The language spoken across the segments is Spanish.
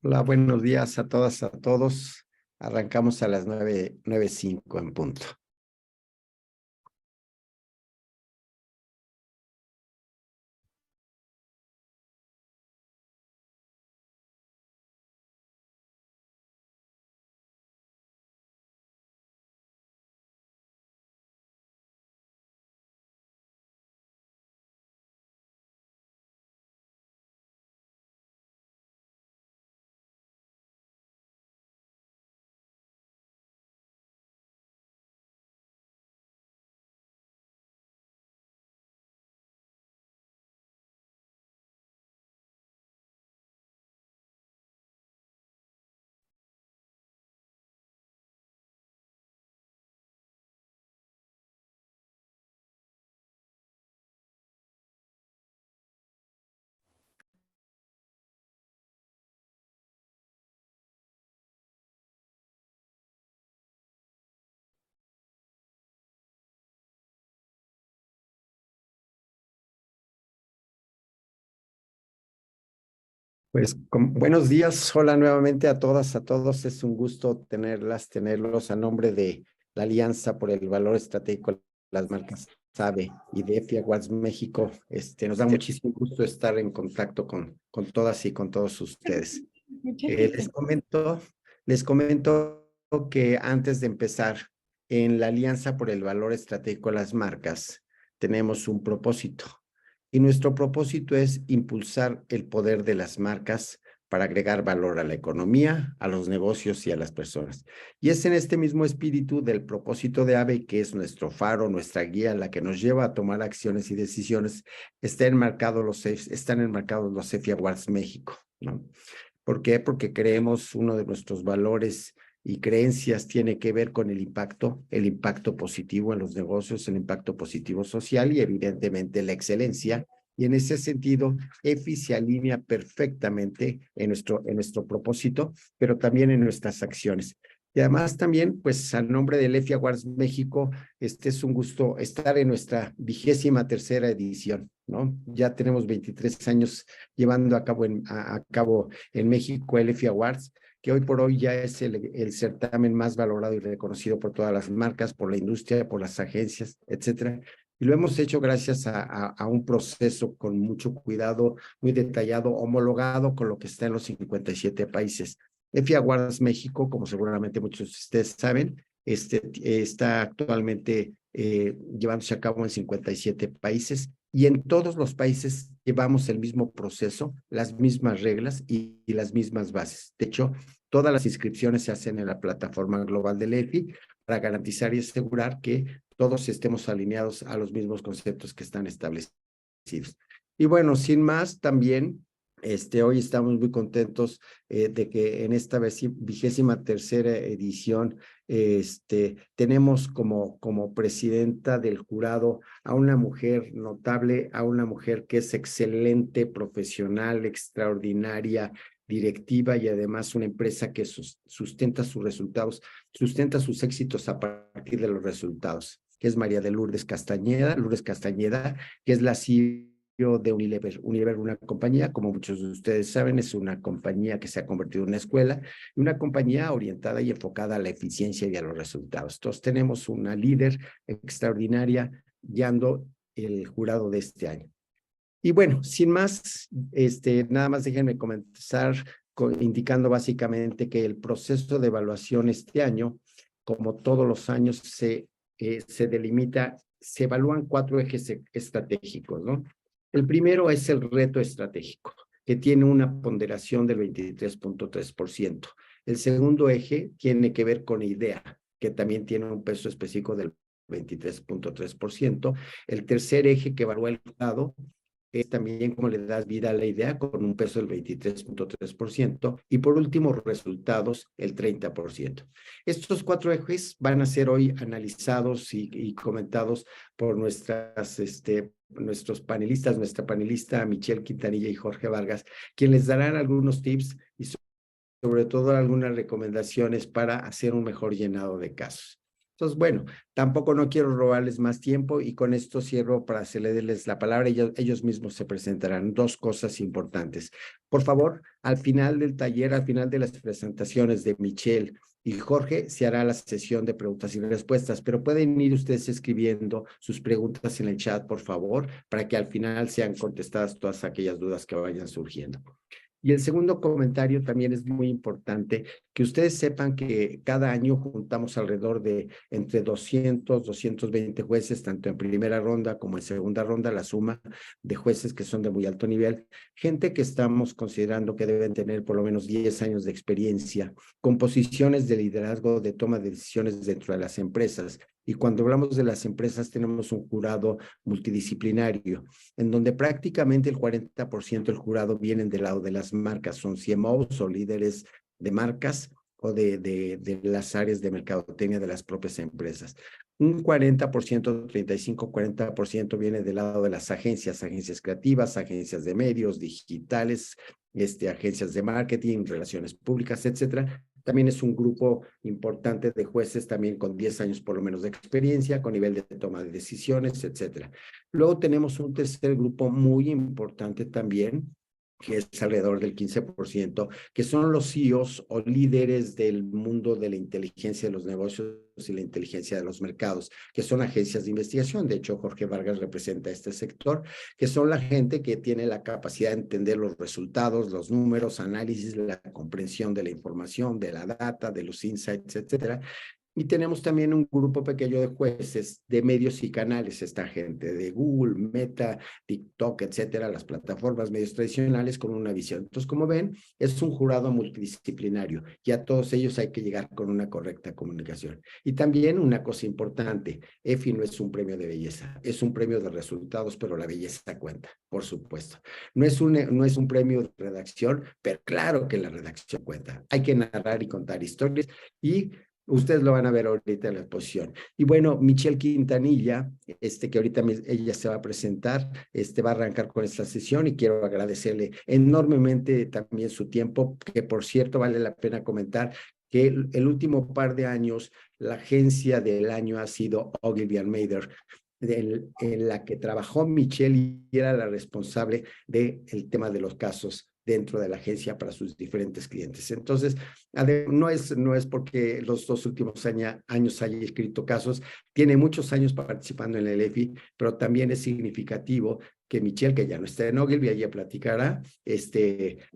Hola, buenos días a todas, a todos. Arrancamos a las 9:05 en punto. Pues buenos días, hola nuevamente a todas, a todos. Es un gusto tenerlos a nombre de la Alianza por el Valor Estratégico de las Marcas SABE y de EFI Awards México. Nos da muchísimo gusto estar en contacto con todas y con todos ustedes. Les comento que antes de empezar, en la Alianza por el Valor Estratégico de las Marcas, tenemos un propósito. Y nuestro propósito es impulsar el poder de las marcas para agregar valor a la economía, a los negocios y a las personas. Y es en este mismo espíritu del propósito de AVE, que es nuestro faro, nuestra guía, la que nos lleva a tomar acciones y decisiones, están enmarcados los EFI Awards México, ¿no? ¿Por qué? Porque creemos uno de nuestros valores y creencias tiene que ver con el impacto positivo en los negocios, el impacto positivo social y evidentemente la excelencia. Y en ese sentido, EFI se alinea perfectamente en nuestro propósito, pero también en nuestras acciones. Y además también, pues a nombre del EFI Awards México, es un gusto estar en nuestra 23ª edición, ¿no? Ya tenemos 23 años llevando a cabo en México el EFI Awards, que hoy por hoy ya es el certamen más valorado y reconocido por todas las marcas, por la industria, por las agencias, etcétera. Y lo hemos hecho gracias a un proceso con mucho cuidado, muy detallado, homologado con lo que está en los 57 países. EFI Awards México, como seguramente muchos de ustedes saben, está actualmente llevándose a cabo en 57 países y en todos los países llevamos el mismo proceso, las mismas reglas y las mismas bases. De hecho, todas las inscripciones se hacen en la plataforma global del EFI para garantizar y asegurar que todos estemos alineados a los mismos conceptos que están establecidos. Y bueno, sin más, también hoy estamos muy contentos de que en esta 23ª edición tenemos como presidenta del jurado a una mujer notable, a una mujer que es excelente, profesional, extraordinaria, directiva y además una empresa que sustenta sus resultados, sustenta sus éxitos a partir de los resultados, que es María de Lourdes Castañeda, que es la CEO de Unilever. Unilever, una compañía, como muchos de ustedes saben, es una compañía que se ha convertido en una escuela y una compañía orientada y enfocada a la eficiencia y a los resultados. Entonces, tenemos una líder extraordinaria guiando el jurado de este año. Y bueno, sin más, nada más déjenme comenzar indicando básicamente que el proceso de evaluación este año, como todos los años, se delimita, se evalúan 4 ejes estratégicos, ¿no? El primero es el reto estratégico, que tiene una ponderación del 23.3%. El segundo eje tiene que ver con idea, que también tiene un peso específico del 23.3%. El tercer eje que evalúa el jurado es también cómo le das vida a la idea con un peso del 23.3% y por último resultados el 30%. Estos 4 ejes van a ser hoy analizados y comentados por nuestros panelistas, nuestra panelista Michelle Quintanilla y Jorge Vargas, quienes les darán algunos tips y sobre todo algunas recomendaciones para hacer un mejor llenado de casos. Entonces, bueno, tampoco no quiero robarles más tiempo y con esto cierro para cederles la palabra. Ellos mismos se presentarán. Dos cosas importantes. Por favor, al final del taller, al final de las presentaciones de Michelle y Jorge, se hará la sesión de preguntas y respuestas, pero pueden ir ustedes escribiendo sus preguntas en el chat, por favor, para que al final sean contestadas todas aquellas dudas que vayan surgiendo. Y el segundo comentario también es muy importante, que ustedes sepan que cada año juntamos alrededor de entre 200, 220 jueces, tanto en primera ronda como en segunda ronda, la suma de jueces que son de muy alto nivel, gente que estamos considerando que deben tener por lo menos 10 años de experiencia, con posiciones de liderazgo, de toma de decisiones dentro de las empresas. Y cuando hablamos de las empresas, tenemos un jurado multidisciplinario en donde prácticamente el 40% del jurado vienen del lado de las marcas, son CMOs o líderes de marcas o de las áreas de mercadotecnia de las propias empresas. Un 40%, 35, 40% viene del lado de las agencias creativas, agencias de medios, digitales, agencias de marketing, relaciones públicas, etcétera. También es un grupo importante de jueces también con 10 años por lo menos de experiencia, con nivel de toma de decisiones, etcétera. Luego tenemos un tercer grupo muy importante también, que es alrededor del 15%, que son los CEOs o líderes del mundo de la inteligencia de los negocios y la inteligencia de los mercados, que son agencias de investigación. De hecho, Jorge Vargas representa este sector, que son la gente que tiene la capacidad de entender los resultados, los números, análisis, la comprensión de la información, de la data, de los insights, etcétera. Y tenemos también un grupo pequeño de jueces de medios y canales, esta gente de Google, Meta, TikTok, etcétera, las plataformas medios tradicionales con una visión. Entonces, como ven, es un jurado multidisciplinario y a todos ellos hay que llegar con una correcta comunicación. Y también una cosa importante, EFI no es un premio de belleza, es un premio de resultados, pero la belleza cuenta, por supuesto. No es un premio de redacción, pero claro que la redacción cuenta. Hay que narrar y contar historias y ustedes lo van a ver ahorita en la exposición. Y bueno, Michelle Quintanilla, que ahorita ella se va a presentar, va a arrancar con esta sesión y quiero agradecerle enormemente también su tiempo, que por cierto vale la pena comentar que el último par de años la agencia del año ha sido Ogilvy & Mather, en la que trabajó Michelle y era la responsable del tema de los casos dentro de la agencia para sus diferentes clientes. Entonces, no es porque los dos últimos años haya escrito casos, tiene muchos años participando en el EFI, pero también es significativo que Michelle, que ya no está en Ogilvy, ella platicará,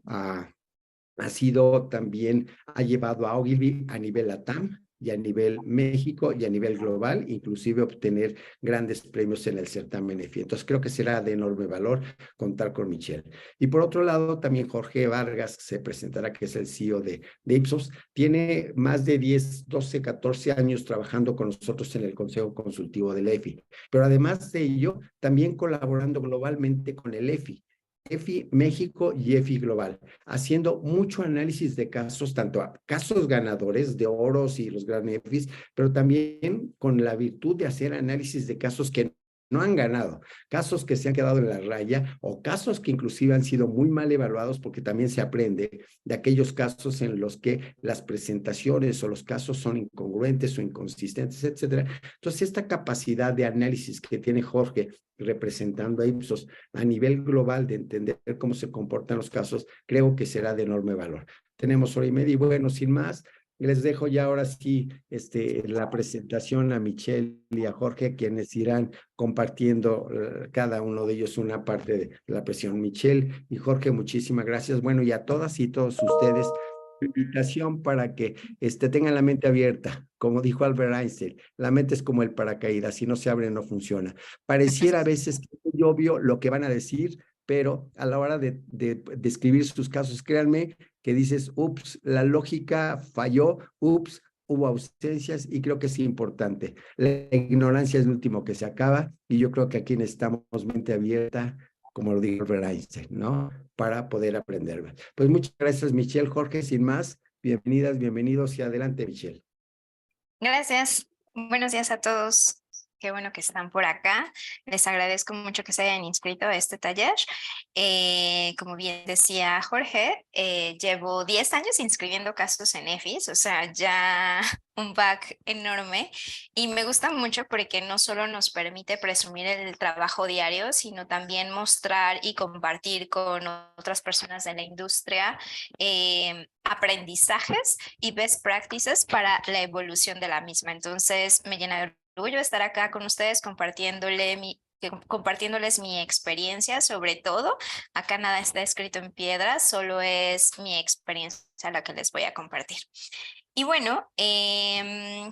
ha sido también, ha llevado a Ogilvy a nivel LATAM y a nivel México y a nivel global, inclusive obtener grandes premios en el certamen EFI. Entonces creo que será de enorme valor contar con Michelle. Y por otro lado, también Jorge Vargas se presentará, que es el CEO de Ipsos. Tiene más de 10, 12, 14 años trabajando con nosotros en el Consejo Consultivo del EFI. Pero además de ello, también colaborando globalmente con el EFI. EFI México y EFI Global, haciendo mucho análisis de casos, tanto a casos ganadores de oros y los grandes EFIs, pero también con la virtud de hacer análisis de casos que no han ganado, casos que se han quedado en la raya o casos que inclusive han sido muy mal evaluados, porque también se aprende de aquellos casos en los que las presentaciones o los casos son incongruentes o inconsistentes, etcétera. Entonces, esta capacidad de análisis que tiene Jorge representando a Ipsos a nivel global de entender cómo se comportan los casos, creo que será de enorme valor. Tenemos hora y media y bueno, sin más, les dejo ya ahora sí la presentación a Michelle y a Jorge, quienes irán compartiendo cada uno de ellos una parte de la presión. Michelle y Jorge, muchísimas gracias. Bueno, y a todas y todos ustedes, invitación para que tengan la mente abierta. Como dijo Albert Einstein, la mente es como el paracaídas, si no se abre no funciona. Pareciera a veces que es muy obvio lo que van a decir, pero a la hora de escribir sus casos, créanme que dices, ups, la lógica falló, ups, hubo ausencias y creo que es importante. La ignorancia es lo último que se acaba y yo creo que aquí necesitamos mente abierta, como lo dijo Albert Einstein, ¿no? Para poder aprender. Pues muchas gracias, Michelle. Jorge, sin más, bienvenidas, bienvenidos y adelante, Michelle. Gracias. Buenos días a todos. Qué bueno que están por acá. Les agradezco mucho que se hayan inscrito a este taller. Como bien decía Jorge, llevo 10 años inscribiendo casos en EFIS, o sea, ya un back enorme. Y me gusta mucho porque no solo nos permite presumir el trabajo diario, sino también mostrar y compartir con otras personas de la industria aprendizajes y best practices para la evolución de la misma. Entonces, me llena de orgullo estar acá con ustedes compartiéndoles mi experiencia, sobre todo. Acá nada está escrito en piedra, solo es mi experiencia la que les voy a compartir. Y bueno,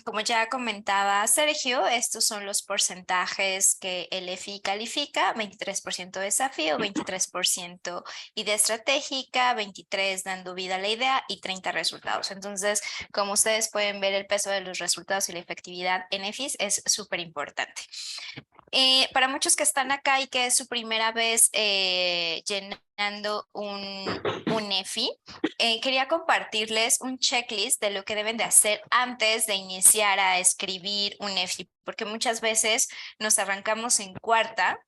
como ya comentaba Sergio, estos son los porcentajes que el EFI califica: 23% desafío, 23% idea estratégica, 23% dando vida a la idea y 30% resultados. Entonces, como ustedes pueden ver, el peso de los resultados y la efectividad en EFIs es súper importante. Para muchos que están acá y que es su primera vez llenando un EFI, quería compartirles un checklist de lo que deben de hacer antes de iniciar a escribir un EFI, porque muchas veces nos arrancamos en cuarta,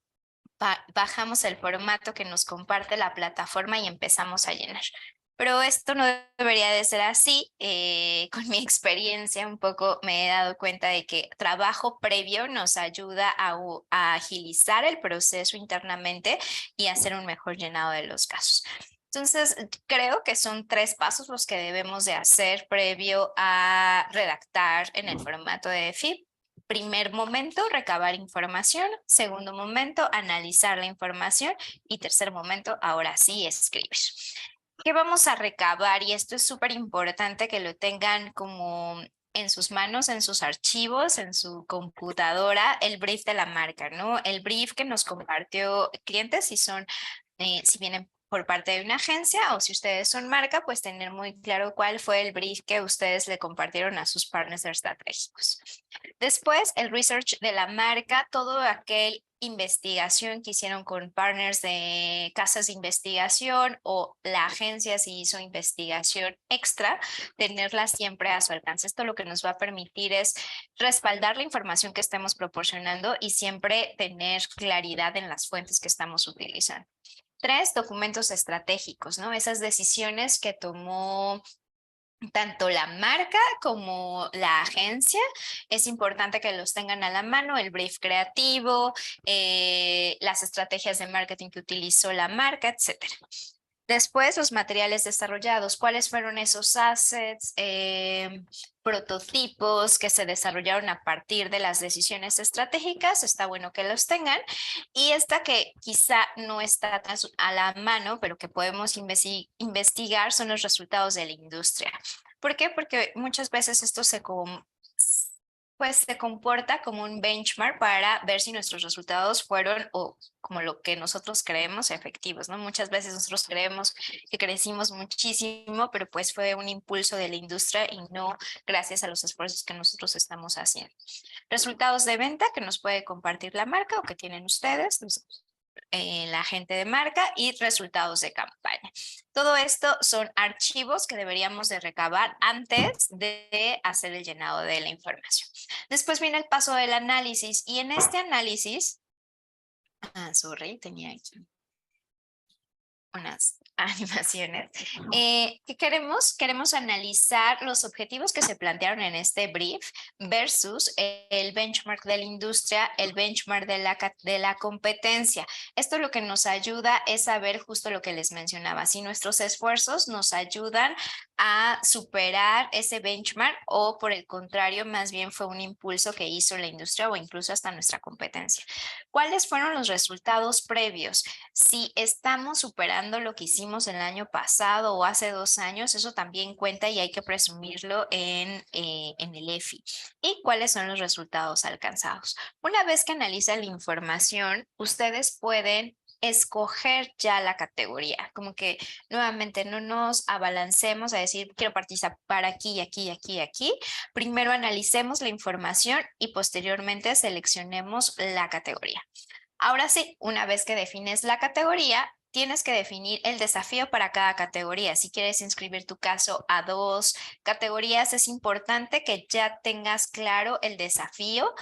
bajamos el formato que nos comparte la plataforma y empezamos a llenar. Pero esto no debería de ser así. Con mi experiencia un poco me he dado cuenta de que trabajo previo nos ayuda a agilizar el proceso internamente y hacer un mejor llenado de los casos. Entonces, creo que son 3 pasos los que debemos de hacer previo a redactar en el formato de EFI. Primer momento, recabar información. Segundo momento, analizar la información. Y tercer momento, ahora sí, escribir. ¿Qué vamos a recabar? Y esto es súper importante que lo tengan como en sus manos, en sus archivos, en su computadora, el brief de la marca, ¿no? El brief que nos compartió clientes, si vienen por parte de una agencia o si ustedes son marca, pues tener muy claro cuál fue el brief que ustedes le compartieron a sus partners estratégicos. Después, el research de la marca, todo aquel investigación que hicieron con partners de casas de investigación o la agencia si hizo investigación extra, tenerla siempre a su alcance. Esto lo que nos va a permitir es respaldar la información que estemos proporcionando y siempre tener claridad en las fuentes que estamos utilizando. 3, documentos estratégicos, ¿no? Esas decisiones que tomó tanto la marca como la agencia, es importante que los tengan a la mano: el brief creativo, las estrategias de marketing que utilizó la marca, etcétera. Después, los materiales desarrollados. ¿Cuáles fueron esos assets, prototipos que se desarrollaron a partir de las decisiones estratégicas? Está bueno que los tengan. Y esta que quizá no está tan a la mano, pero que podemos investigar, son los resultados de la industria. ¿Por qué? Porque muchas veces esto se comporta como un benchmark para ver si nuestros resultados fueron o como lo que nosotros creemos efectivos, ¿no? Muchas veces nosotros creemos que crecimos muchísimo, pero pues fue un impulso de la industria y no gracias a los esfuerzos que nosotros estamos haciendo. Resultados de venta que nos puede compartir la marca o que tienen ustedes, la gente de marca, y resultados de campaña. Todo esto son archivos que deberíamos de recabar antes de hacer el llenado de la información. Después viene el paso del análisis y en este análisis, tenía aquí unas animaciones. ¿Qué queremos? Queremos analizar los objetivos que se plantearon en este brief versus el benchmark de la industria, el benchmark de la competencia. Esto lo que nos ayuda es saber justo lo que les mencionaba, si nuestros esfuerzos nos ayudan a superar ese benchmark o por el contrario, más bien fue un impulso que hizo la industria o incluso hasta nuestra competencia. ¿Cuáles fueron los resultados previos? Si estamos superando lo que hicimos el año pasado o hace 2 años, eso también cuenta y hay que presumirlo en el EFI. ¿Y cuáles son los resultados alcanzados? Una vez que analizan la información, ustedes pueden escoger ya la categoría, como que nuevamente no nos abalancemos a decir quiero participar aquí, aquí, aquí, aquí. Primero analicemos la información y posteriormente seleccionemos la categoría. Ahora sí, una vez que defines la categoría, tienes que definir el desafío para cada categoría. Si quieres inscribir tu caso a 2 categorías, es importante que ya tengas claro el desafío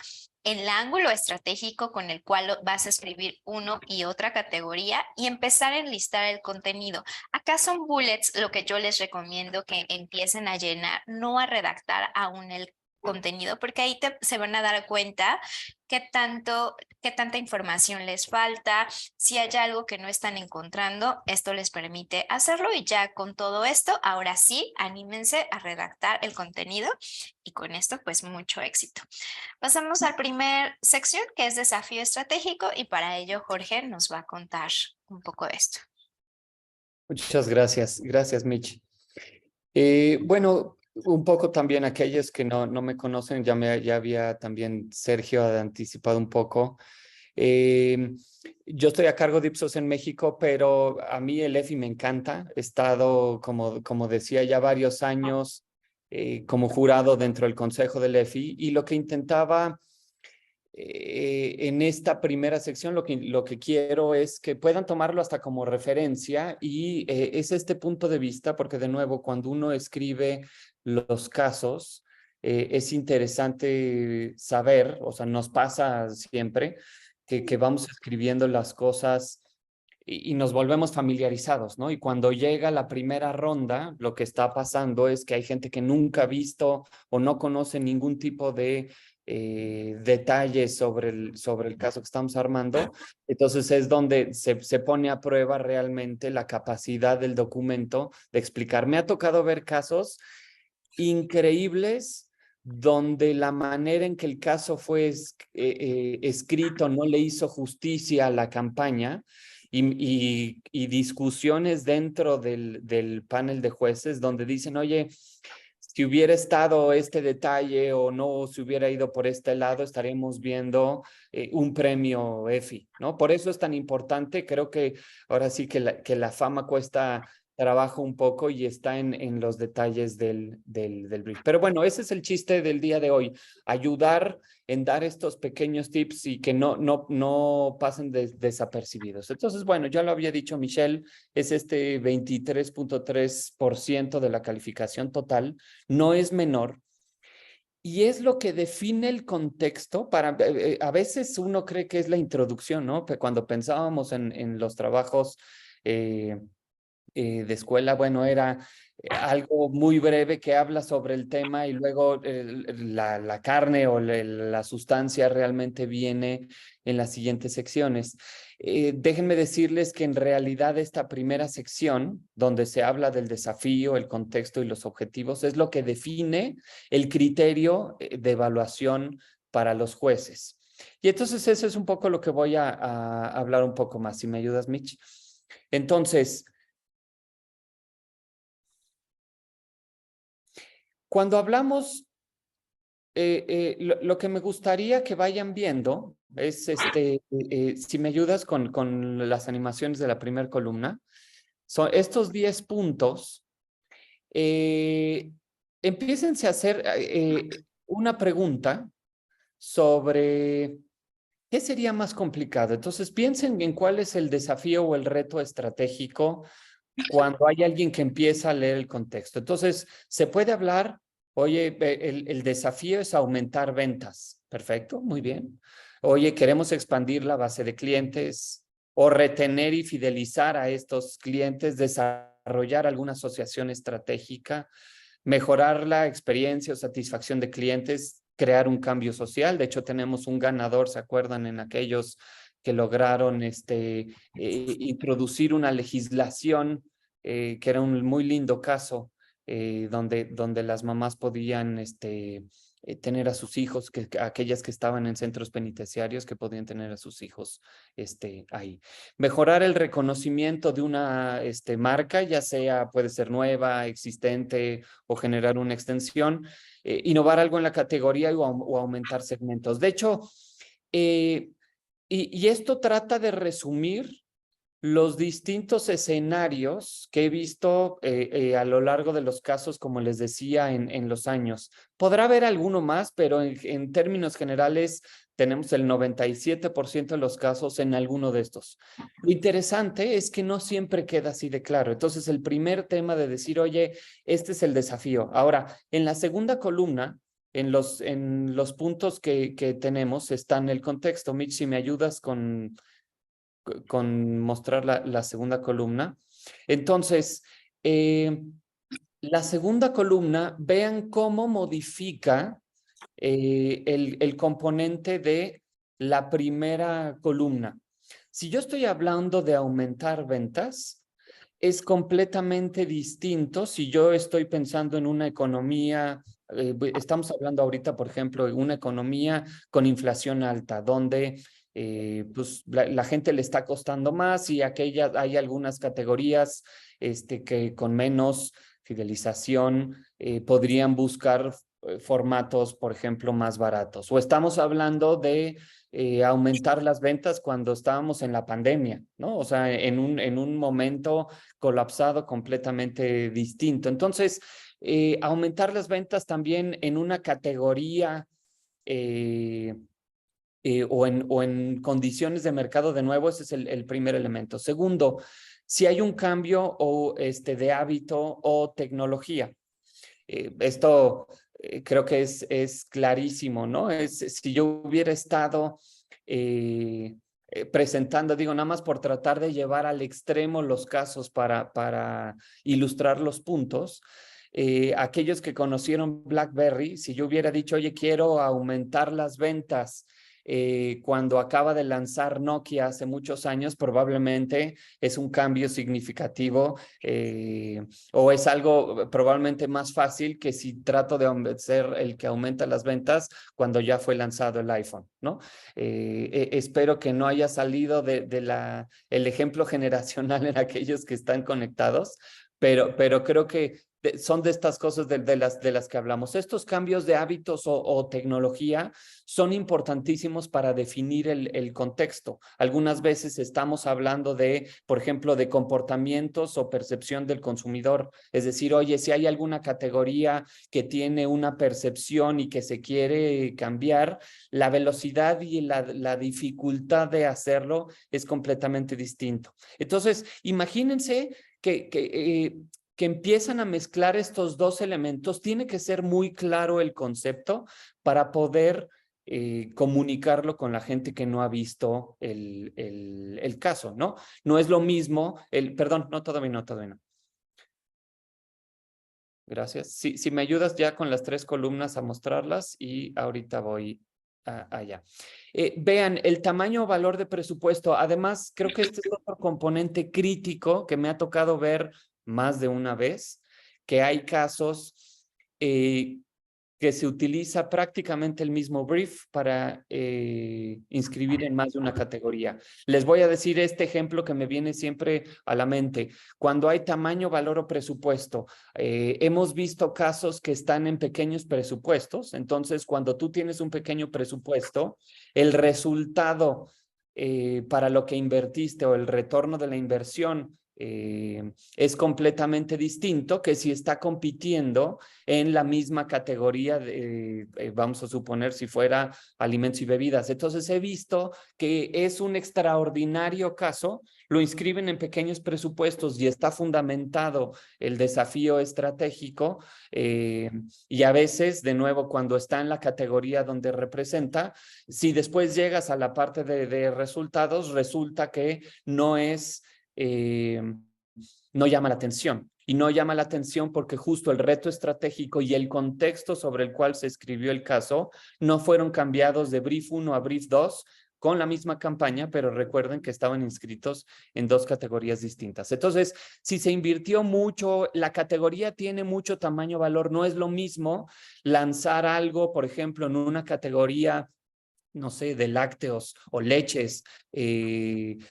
el ángulo estratégico con el cual vas a escribir uno y otra categoría y empezar a enlistar el contenido. Acá son bullets lo que yo les recomiendo que empiecen a llenar, no a redactar aún el contenido, porque ahí se van a dar cuenta qué tanta información les falta, si hay algo que no están encontrando, esto les permite hacerlo y ya con todo esto, ahora sí, anímense a redactar el contenido y con esto pues mucho éxito. Pasamos al primer sección que es desafío estratégico y para ello Jorge nos va a contar un poco de esto. Muchas gracias. Gracias, Mitch. Bueno, un poco también aquellos que no me conocen, ya había también Sergio anticipado un poco. Yo estoy a cargo de Ipsos en México, pero a mí el EFI me encanta. He estado, como decía, ya varios años como jurado dentro del consejo del EFI y lo que intentaba en esta primera sección, lo que quiero es que puedan tomarlo hasta como referencia y es este punto de vista, porque de nuevo, cuando uno escribe los casos, es interesante saber, o sea, nos pasa siempre que vamos escribiendo las cosas y nos volvemos familiarizados, ¿no? Y cuando llega la primera ronda, lo que está pasando es que hay gente que nunca ha visto o no conoce ningún tipo de detalles sobre el caso que estamos armando. Entonces es donde se pone a prueba realmente la capacidad del documento de explicar. Me ha tocado ver casos increíbles donde la manera en que el caso fue escrito no le hizo justicia a la campaña y discusiones dentro del panel de jueces donde dicen, oye, si hubiera estado este detalle o no se hubiera ido por este lado, estaríamos viendo un premio EFI, ¿no? Por eso es tan importante, creo que ahora sí que la fama cuesta trabajo un poco y está en los detalles del brief. Pero bueno, ese es el chiste del día de hoy, ayudar en dar estos pequeños tips y que no pasen desapercibidos. Entonces, bueno, ya lo había dicho Michelle, es este 23.3% de la calificación total, no es menor. Y es lo que define el contexto para, a veces uno cree que es la introducción, ¿no? Cuando pensábamos en los trabajos de escuela, bueno, era algo muy breve que habla sobre el tema y luego la carne o la sustancia realmente viene en las siguientes secciones. Déjenme decirles que en realidad esta primera sección, donde se habla del desafío, el contexto y los objetivos, es lo que define el criterio de evaluación para los jueces. Y entonces eso es un poco lo que voy a hablar un poco más, si me ayudas, Mitch. Entonces, cuando hablamos, lo que me gustaría que vayan viendo es, si me ayudas con las animaciones de la primera columna, son estos 10 puntos. Empiécense a hacer una pregunta sobre qué sería más complicado. Entonces piensen en cuál es el desafío o el reto estratégico cuando hay alguien que empieza a leer el contexto. Entonces, se puede hablar, oye, el desafío es aumentar ventas. Perfecto, muy bien. Oye, queremos expandir la base de clientes o retener y fidelizar a estos clientes, desarrollar alguna asociación estratégica, mejorar la experiencia o satisfacción de clientes, crear un cambio social. De hecho, tenemos un ganador, ¿se acuerdan? En aquellos que lograron introducir una legislación que era un muy lindo caso donde las mamás podían tener a sus hijos, aquellas que estaban en centros penitenciarios que podían tener a sus hijos ahí. Mejorar el reconocimiento de una marca, ya sea puede ser nueva, existente o generar una extensión, innovar algo en la categoría o aumentar segmentos. De hecho, y esto trata de resumir los distintos escenarios que he visto a lo largo de los casos, como les decía, en los años. Podrá haber alguno más, pero en términos generales tenemos el 97% de los casos en alguno de estos. Lo interesante es que no siempre queda así de claro. Entonces, el primer tema de decir, oye, este es el desafío. Ahora, en la segunda columna, en los puntos que tenemos está en el contexto. Mitch, si me ayudas con mostrar la segunda columna. Entonces, la segunda columna, vean cómo modifica el componente de la primera columna. Si yo estoy hablando de aumentar ventas, es completamente distinto si yo estoy pensando en una economía, estamos hablando ahorita, por ejemplo, de una economía con inflación alta, donde pues la gente le está costando más y hay algunas categorías que con menos fidelización podrían buscar formatos, por ejemplo, más baratos. O estamos hablando de aumentar las ventas cuando estábamos en la pandemia, ¿no? O sea, en un momento colapsado completamente distinto. Entonces, aumentar las ventas también en una categoría o en condiciones de mercado, de nuevo, ese es el primer elemento. Segundo, si hay un cambio de hábito o tecnología. Esto creo que es clarísimo, ¿no? Si yo hubiera estado presentando, digo, nada más por tratar de llevar al extremo los casos para ilustrar los puntos, aquellos que conocieron BlackBerry, si yo hubiera dicho, oye, quiero aumentar las ventas cuando acaba de lanzar Nokia hace muchos años, probablemente es un cambio significativo o es algo probablemente más fácil que si trato de ser el que aumenta las ventas cuando ya fue lanzado el iPhone, ¿no? Espero que no haya salido el ejemplo generacional en aquellos que están conectados, pero creo que son de estas cosas de las que hablamos. Estos cambios de hábitos o tecnología son importantísimos para definir el contexto. Algunas veces estamos hablando por ejemplo, de comportamientos o percepción del consumidor. Es decir, oye, si hay alguna categoría que tiene una percepción y que se quiere cambiar, la velocidad y la dificultad de hacerlo es completamente distinto. Entonces, imagínense que empiezan a mezclar estos dos elementos. Tiene que ser muy claro el concepto para poder comunicarlo con la gente que no ha visto el caso, ¿no? No es lo mismo, perdón, no, todavía no. Gracias. Si me ayudas ya con las 3 columnas a mostrarlas y ahorita voy allá. Vean, el tamaño o valor de presupuesto. Además, creo que este es otro componente crítico que me ha tocado ver más de una vez, que hay casos que se utiliza prácticamente el mismo brief para inscribir en más de una categoría. Les voy a decir este ejemplo que me viene siempre a la mente. Cuando hay tamaño, valor o presupuesto, hemos visto casos que están en pequeños presupuestos. Entonces, cuando tú tienes un pequeño presupuesto, el resultado para lo que invertiste o el retorno de la inversión es completamente distinto que si está compitiendo en la misma categoría de, vamos a suponer si fuera alimentos y bebidas. Entonces he visto que es un extraordinario caso, lo inscriben en pequeños presupuestos y está fundamentado el desafío estratégico y a veces, de nuevo, cuando está en la categoría donde representa, si después llegas a la parte de resultados, resulta que no es no llama la atención. Y no llama la atención porque justo el reto estratégico y el contexto sobre el cual se escribió el caso no fueron cambiados de brief 1 a brief 2 con la misma campaña, pero recuerden que estaban inscritos en 2 categorías distintas. Entonces, si se invirtió mucho, la categoría tiene mucho tamaño, valor, no es lo mismo lanzar algo, por ejemplo, en una categoría no sé, de lácteos o leches,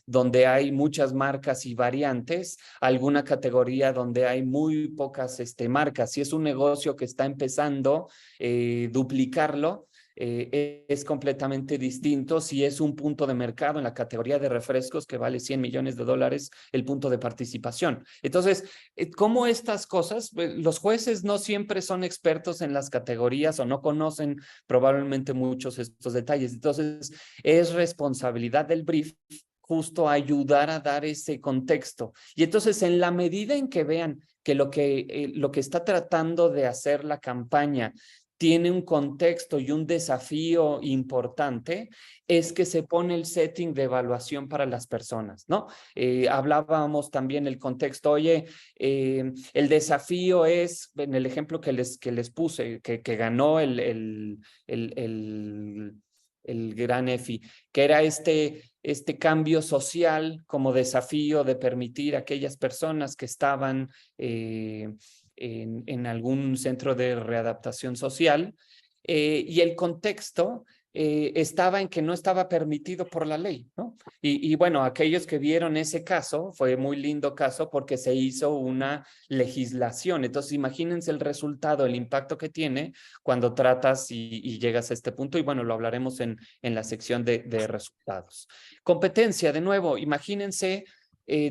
donde hay muchas marcas y variantes, alguna categoría donde hay muy pocas marcas. Si es un negocio que está empezando, duplicarlo es completamente distinto si es un punto de mercado en la categoría de refrescos que vale $100 millones el punto de participación. Entonces, ¿cómo estas cosas? Los jueces no siempre son expertos en las categorías o no conocen probablemente muchos estos detalles. Entonces, es responsabilidad del brief justo ayudar a dar ese contexto. Y entonces, en la medida en que vean que lo que está tratando de hacer la campaña tiene un contexto y un desafío importante, es que se pone el setting de evaluación para las personas, ¿no? Hablábamos también el contexto, oye, el desafío es, en el ejemplo que les puse, que ganó el gran EFI, que era este cambio social como desafío de permitir a aquellas personas que estaban en algún centro de readaptación social, y el contexto estaba en que no estaba permitido por la ley, ¿no? Y bueno, aquellos que vieron ese caso, fue muy lindo caso porque se hizo una legislación. Entonces, imagínense el resultado, el impacto que tiene cuando tratas y llegas a este punto. Y bueno, lo hablaremos en la sección de resultados. Competencia, de nuevo, imagínense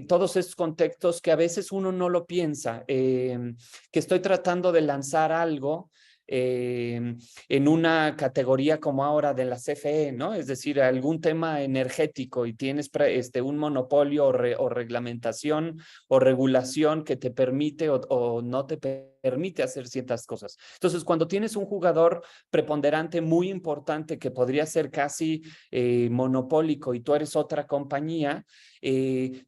todos estos contextos que a veces uno no lo piensa, que estoy tratando de lanzar algo en una categoría como ahora de la CFE, ¿no? Es decir, algún tema energético y tienes un monopolio o reglamentación o regulación que te permite o no te permite hacer ciertas cosas. Entonces, cuando tienes un jugador preponderante muy importante que podría ser casi monopólico y tú eres otra compañía,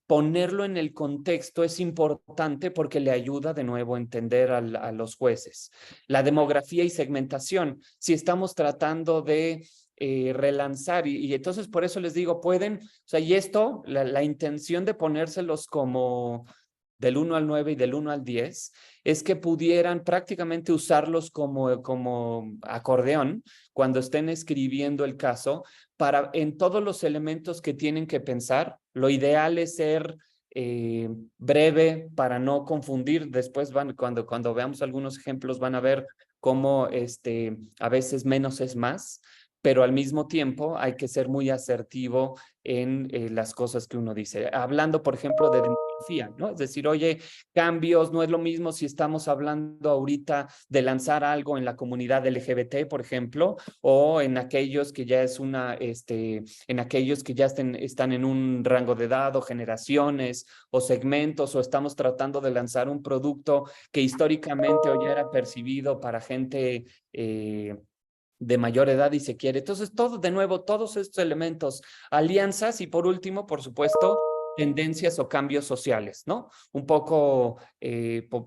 ponerlo en el contexto es importante porque le ayuda de nuevo a entender a los jueces. La demografía y segmentación, si estamos tratando de relanzar y entonces por eso les digo, pueden, o sea, y esto, la intención de ponérselos como del 1 al 9 y del 1 al 10, es que pudieran prácticamente usarlos como acordeón cuando estén escribiendo el caso, para en todos los elementos que tienen que pensar. Lo ideal es ser breve para no confundir. Después cuando veamos algunos ejemplos van a ver cómo a veces menos es más, pero al mismo tiempo hay que ser muy asertivo en las cosas que uno dice. Hablando, por ejemplo, de demografía, ¿no? Es decir, oye, cambios, no es lo mismo si estamos hablando ahorita de lanzar algo en la comunidad LGBT, por ejemplo, o en aquellos que ya es en aquellos que ya están en un rango de edad o generaciones o segmentos, o estamos tratando de lanzar un producto que históricamente hoy era percibido para gente de mayor edad y se quiere. Entonces, de nuevo, todos estos elementos, alianzas y por último, por supuesto, tendencias o cambios sociales, ¿no? Un poco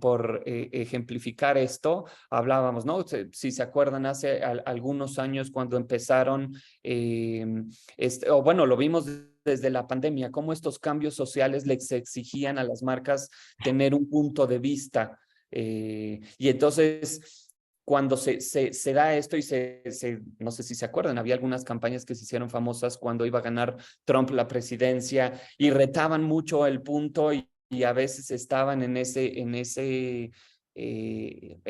por ejemplificar esto, hablábamos, ¿no? Si se acuerdan, hace algunos años cuando empezaron, o bueno, lo vimos desde la pandemia, cómo estos cambios sociales les exigían a las marcas tener un punto de vista. Y entonces cuando se da esto y no sé si se acuerdan, había algunas campañas que se hicieron famosas cuando iba a ganar Trump la presidencia y retaban mucho el punto y a veces estaban en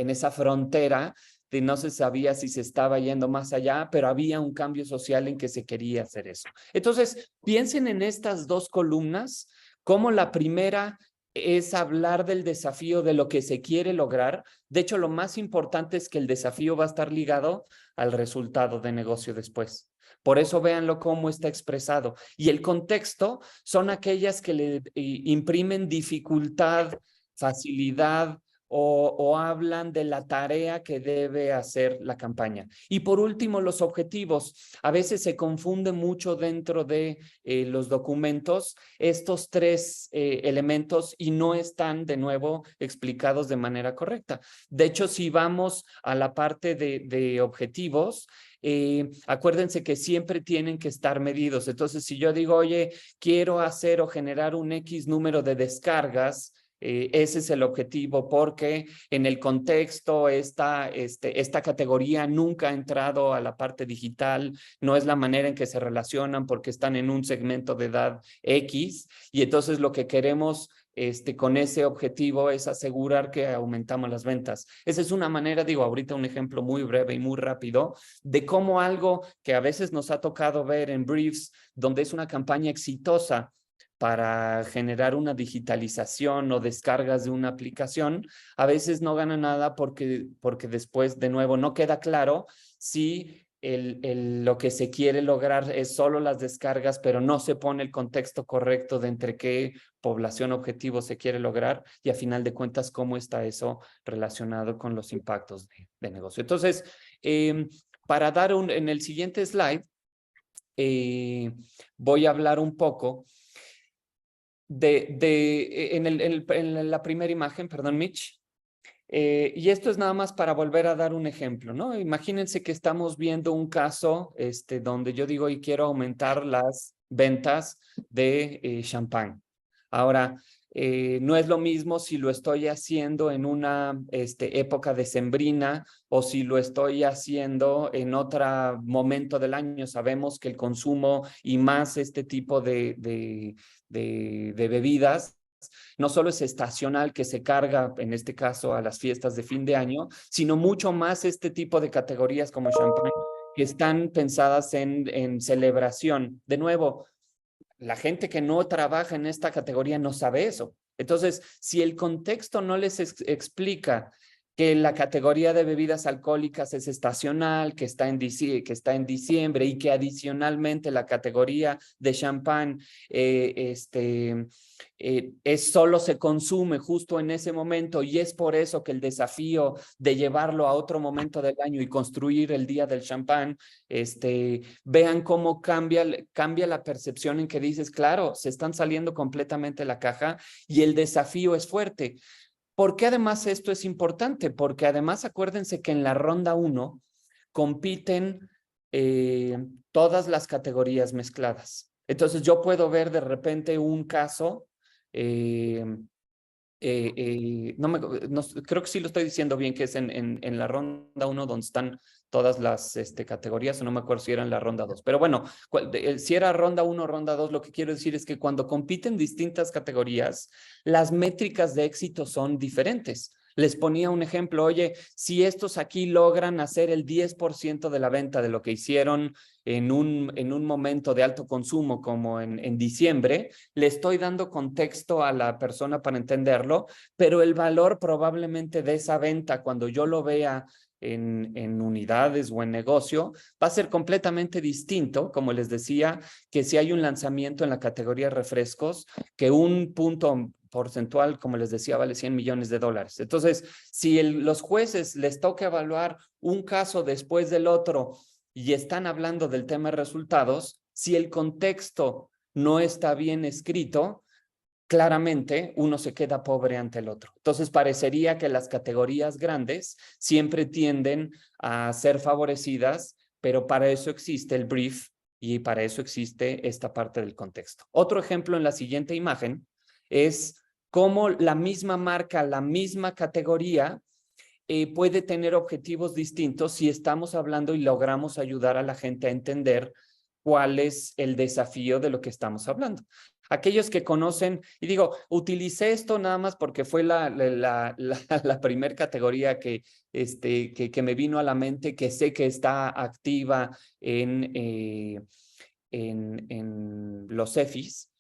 esa frontera de no se sabía si se estaba yendo más allá, pero había un cambio social en que se quería hacer eso. Entonces, piensen en estas dos columnas, como la primera es hablar del desafío de lo que se quiere lograr. De hecho, lo más importante es que el desafío va a estar ligado al resultado de negocio después. Por eso véanlo cómo está expresado. Y el contexto son aquellas que le imprimen dificultad, facilidad, o hablan de la tarea que debe hacer la campaña. Y por último, los objetivos. A veces se confunde mucho dentro de los documentos estos tres elementos y no están de nuevo explicados de manera correcta. De hecho, si vamos a la parte de objetivos, acuérdense que siempre tienen que estar medidos. Entonces, si yo digo, oye, quiero hacer o generar un X número de descargas, ese es el objetivo, porque en el contexto esta categoría nunca ha entrado a la parte digital, no es la manera en que se relacionan porque están en un segmento de edad X, y entonces lo que queremos con ese objetivo es asegurar que aumentamos las ventas. Esa es una manera, digo, ahorita un ejemplo muy breve y muy rápido de cómo algo que a veces nos ha tocado ver en briefs, donde es una campaña exitosa para generar una digitalización o descargas de una aplicación, a veces no gana nada porque después, de nuevo, no queda claro si lo que se quiere lograr es solo las descargas, pero no se pone el contexto correcto de entre qué población objetivo se quiere lograr y a final de cuentas cómo está eso relacionado con los impactos de negocio. Entonces, para dar en el siguiente slide, voy a hablar un poco en la primera imagen, perdón, Mitch. Y esto es nada más para volver a dar un ejemplo, ¿no? Imagínense que estamos viendo un caso donde yo digo y quiero aumentar las ventas de champán. Ahora, no es lo mismo si lo estoy haciendo en una época decembrina o si lo estoy haciendo en otro momento del año. Sabemos que el consumo y más este tipo de bebidas no solo es estacional, que se carga, en este caso, a las fiestas de fin de año, sino mucho más este tipo de categorías como champán, que están pensadas en celebración. De nuevo, la gente que no trabaja en esta categoría no sabe eso. Entonces, si el contexto no les explica que la categoría de bebidas alcohólicas es estacional, que está en diciembre y que adicionalmente la categoría de champán solo se consume justo en ese momento y es por eso que el desafío de llevarlo a otro momento del año y construir el día del champán, vean cómo cambia la percepción en que dices, claro, se están saliendo completamente de la caja y el desafío es fuerte. ¿Por qué además esto es importante? Porque además acuérdense que en la ronda 1 compiten todas las categorías mezcladas. Entonces yo puedo ver de repente un caso, creo que sí lo estoy diciendo bien, que es en la ronda 1 donde están todas las categorías, o no me acuerdo si era en la ronda 2. Pero bueno, si era ronda 1 o ronda 2, lo que quiero decir es que cuando compiten distintas categorías, las métricas de éxito son diferentes. Les ponía un ejemplo, oye, si estos aquí logran hacer el 10% de la venta de lo que hicieron en un momento de alto consumo como en diciembre, le estoy dando contexto a la persona para entenderlo, pero el valor probablemente de esa venta cuando yo lo vea en unidades o en negocio, va a ser completamente distinto, como les decía, que si hay un lanzamiento en la categoría refrescos, que un punto porcentual, como les decía, vale $100 millones. Entonces, si los jueces les toca evaluar un caso después del otro y están hablando del tema de resultados, si el contexto no está bien escrito, claramente uno se queda pobre ante el otro. Entonces parecería que las categorías grandes siempre tienden a ser favorecidas, pero para eso existe el brief y para eso existe esta parte del contexto. Otro ejemplo en la siguiente imagen es cómo la misma marca, la misma categoría puede tener objetivos distintos si estamos hablando y logramos ayudar a la gente a entender cuál es el desafío de lo que estamos hablando. Aquellos que conocen, y digo, utilicé esto nada más porque fue la primera categoría que me vino a la mente, que sé que está activa en los EFIs.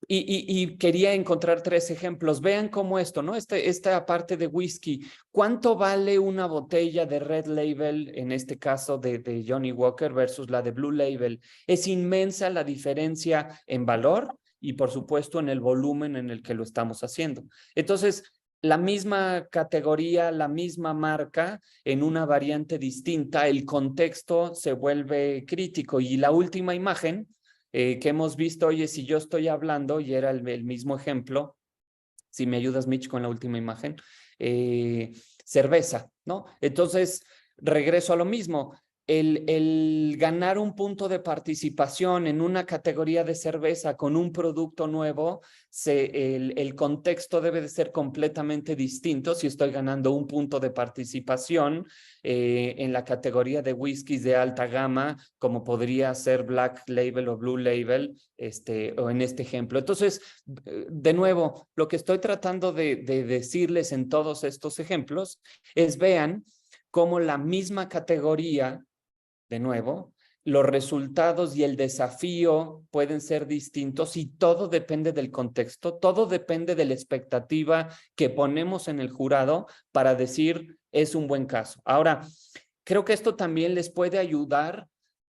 Y quería encontrar 3 ejemplos. Vean cómo esto, ¿no? Esta parte de whisky. ¿Cuánto vale una botella de Red Label, en este caso de Johnny Walker, versus la de Blue Label? Es inmensa la diferencia en valor y, por supuesto, en el volumen en el que lo estamos haciendo. Entonces, la misma categoría, la misma marca, en una variante distinta, el contexto se vuelve crítico. Y la última imagen que hemos visto, oye, si yo estoy hablando, y era el mismo ejemplo, si me ayudas, Mitch, con la última imagen, cerveza, ¿no? Entonces, regreso a lo mismo. El ganar un punto de participación en una categoría de cerveza con un producto nuevo, el contexto debe de ser completamente distinto si estoy ganando un punto de participación en la categoría de whiskies de alta gama, como podría ser Black Label o Blue Label, o en este ejemplo. Entonces, de nuevo, lo que estoy tratando de decirles en todos estos ejemplos es vean cómo la misma categoría, de nuevo, los resultados y el desafío pueden ser distintos y todo depende del contexto, todo depende de la expectativa que ponemos en el jurado para decir es un buen caso. Ahora, creo que esto también les puede ayudar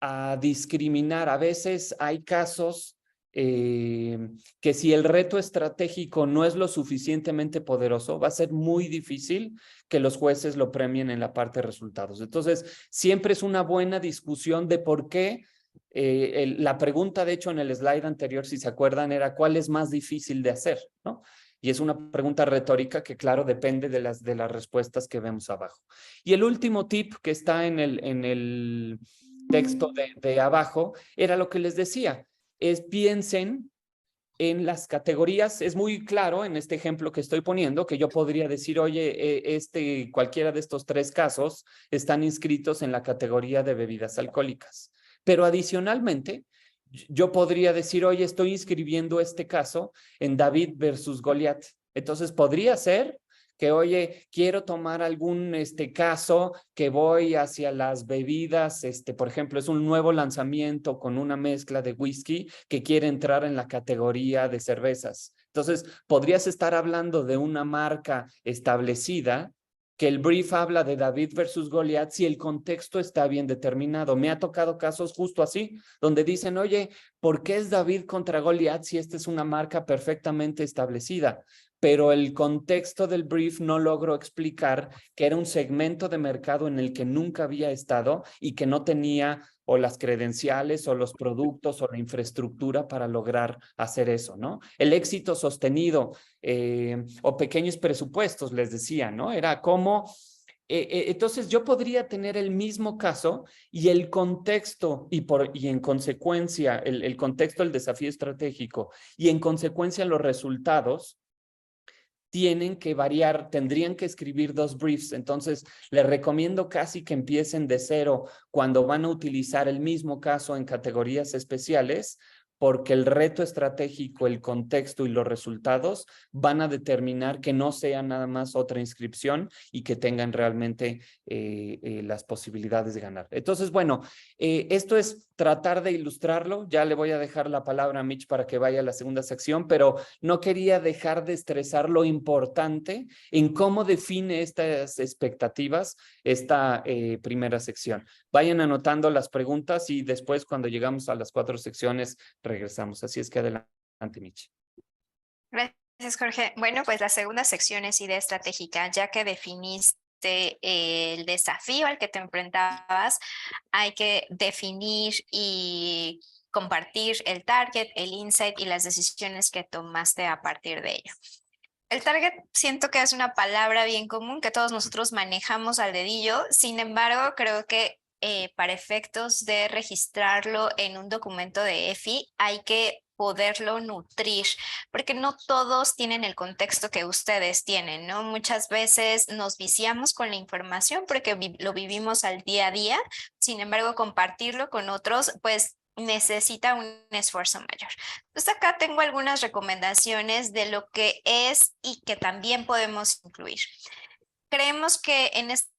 a discriminar. A veces hay casos que si el reto estratégico no es lo suficientemente poderoso, va a ser muy difícil que los jueces lo premien en la parte de resultados. Entonces, siempre es una buena discusión de por qué. La pregunta, de hecho, en el slide anterior, si se acuerdan, era ¿cuál es más difícil de hacer? ¿No? Y es una pregunta retórica que, claro, depende de las respuestas que vemos abajo. Y el último tip que está en el texto de abajo era lo que les decía, es piensen en las categorías. Es muy claro en este ejemplo que estoy poniendo que yo podría decir, oye, cualquiera de estos 3 casos están inscritos en la categoría de bebidas alcohólicas. Pero adicionalmente, yo podría decir, oye, estoy inscribiendo este caso en David versus Goliat. Entonces podría ser que, oye, quiero tomar algún caso que voy hacia las bebidas, por ejemplo, es un nuevo lanzamiento con una mezcla de whisky que quiere entrar en la categoría de cervezas. Entonces, podrías estar hablando de una marca establecida que el brief habla de David versus Goliat si el contexto está bien determinado. Me ha tocado casos justo así, donde dicen, oye, ¿por qué es David contra Goliat si esta es una marca perfectamente establecida? Pero el contexto del brief no logró explicar que era un segmento de mercado en el que nunca había estado y que no tenía o las credenciales o los productos o la infraestructura para lograr hacer eso, ¿no? El éxito sostenido o pequeños presupuestos, les decía, ¿no? Era como... entonces yo podría tener el mismo caso y el contexto y en consecuencia el contexto del desafío estratégico y en consecuencia los resultados tienen que variar, tendrían que escribir 2 briefs. Entonces, les recomiendo casi que empiecen de cero cuando van a utilizar el mismo caso en categorías especiales, porque el reto estratégico, el contexto y los resultados van a determinar que no sea nada más otra inscripción y que tengan realmente las posibilidades de ganar. Entonces, bueno, esto es tratar de ilustrarlo. Ya le voy a dejar la palabra a Mitch para que vaya a la segunda sección, pero no quería dejar de estresar lo importante en cómo define estas expectativas esta primera sección. Vayan anotando las preguntas y después cuando llegamos a las 4 secciones regresamos. Así es que adelante, Mitch. Gracias, Jorge. Bueno, pues la segunda sección es idea estratégica. Ya que definiste el desafío al que te enfrentabas, hay que definir y compartir el target, el insight y las decisiones que tomaste a partir de ello. El target siento que es una palabra bien común que todos nosotros manejamos al dedillo. Sin embargo, creo que para efectos de registrarlo en un documento de EFI hay que poderlo nutrir, porque no todos tienen el contexto que ustedes tienen, ¿no? Muchas veces nos viciamos con la información porque lo vivimos al día a día. Sin embargo, compartirlo con otros, pues necesita un esfuerzo mayor. Entonces acá tengo algunas recomendaciones de lo que es y que también podemos incluir. Creemos que en esta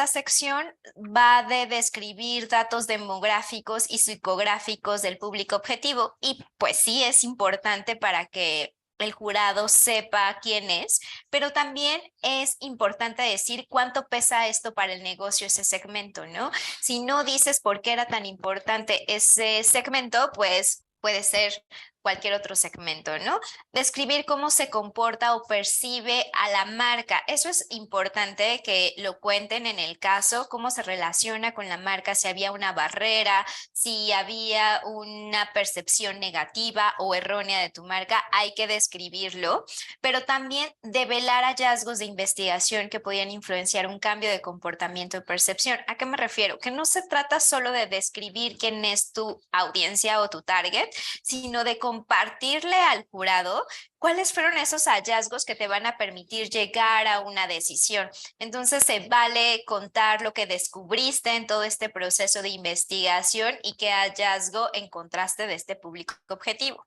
sección va de describir datos demográficos y psicográficos del público objetivo y pues sí es importante para que el jurado sepa quién es, pero también es importante decir cuánto pesa esto para el negocio, ese segmento, ¿no? Si no dices por qué era tan importante ese segmento, pues puede ser cualquier otro segmento, ¿no? Describir cómo se comporta o percibe a la marca. Eso es importante que lo cuenten en el caso, cómo se relaciona con la marca, si había una barrera, si había una percepción negativa o errónea de tu marca, hay que describirlo, pero también develar hallazgos de investigación que podían influenciar un cambio de comportamiento y percepción. ¿A qué me refiero? Que no se trata solo de describir quién es tu audiencia o tu target, sino de compartirle al jurado cuáles fueron esos hallazgos que te van a permitir llegar a una decisión. Entonces se vale contar lo que descubriste en todo este proceso de investigación y qué hallazgo encontraste de este público objetivo.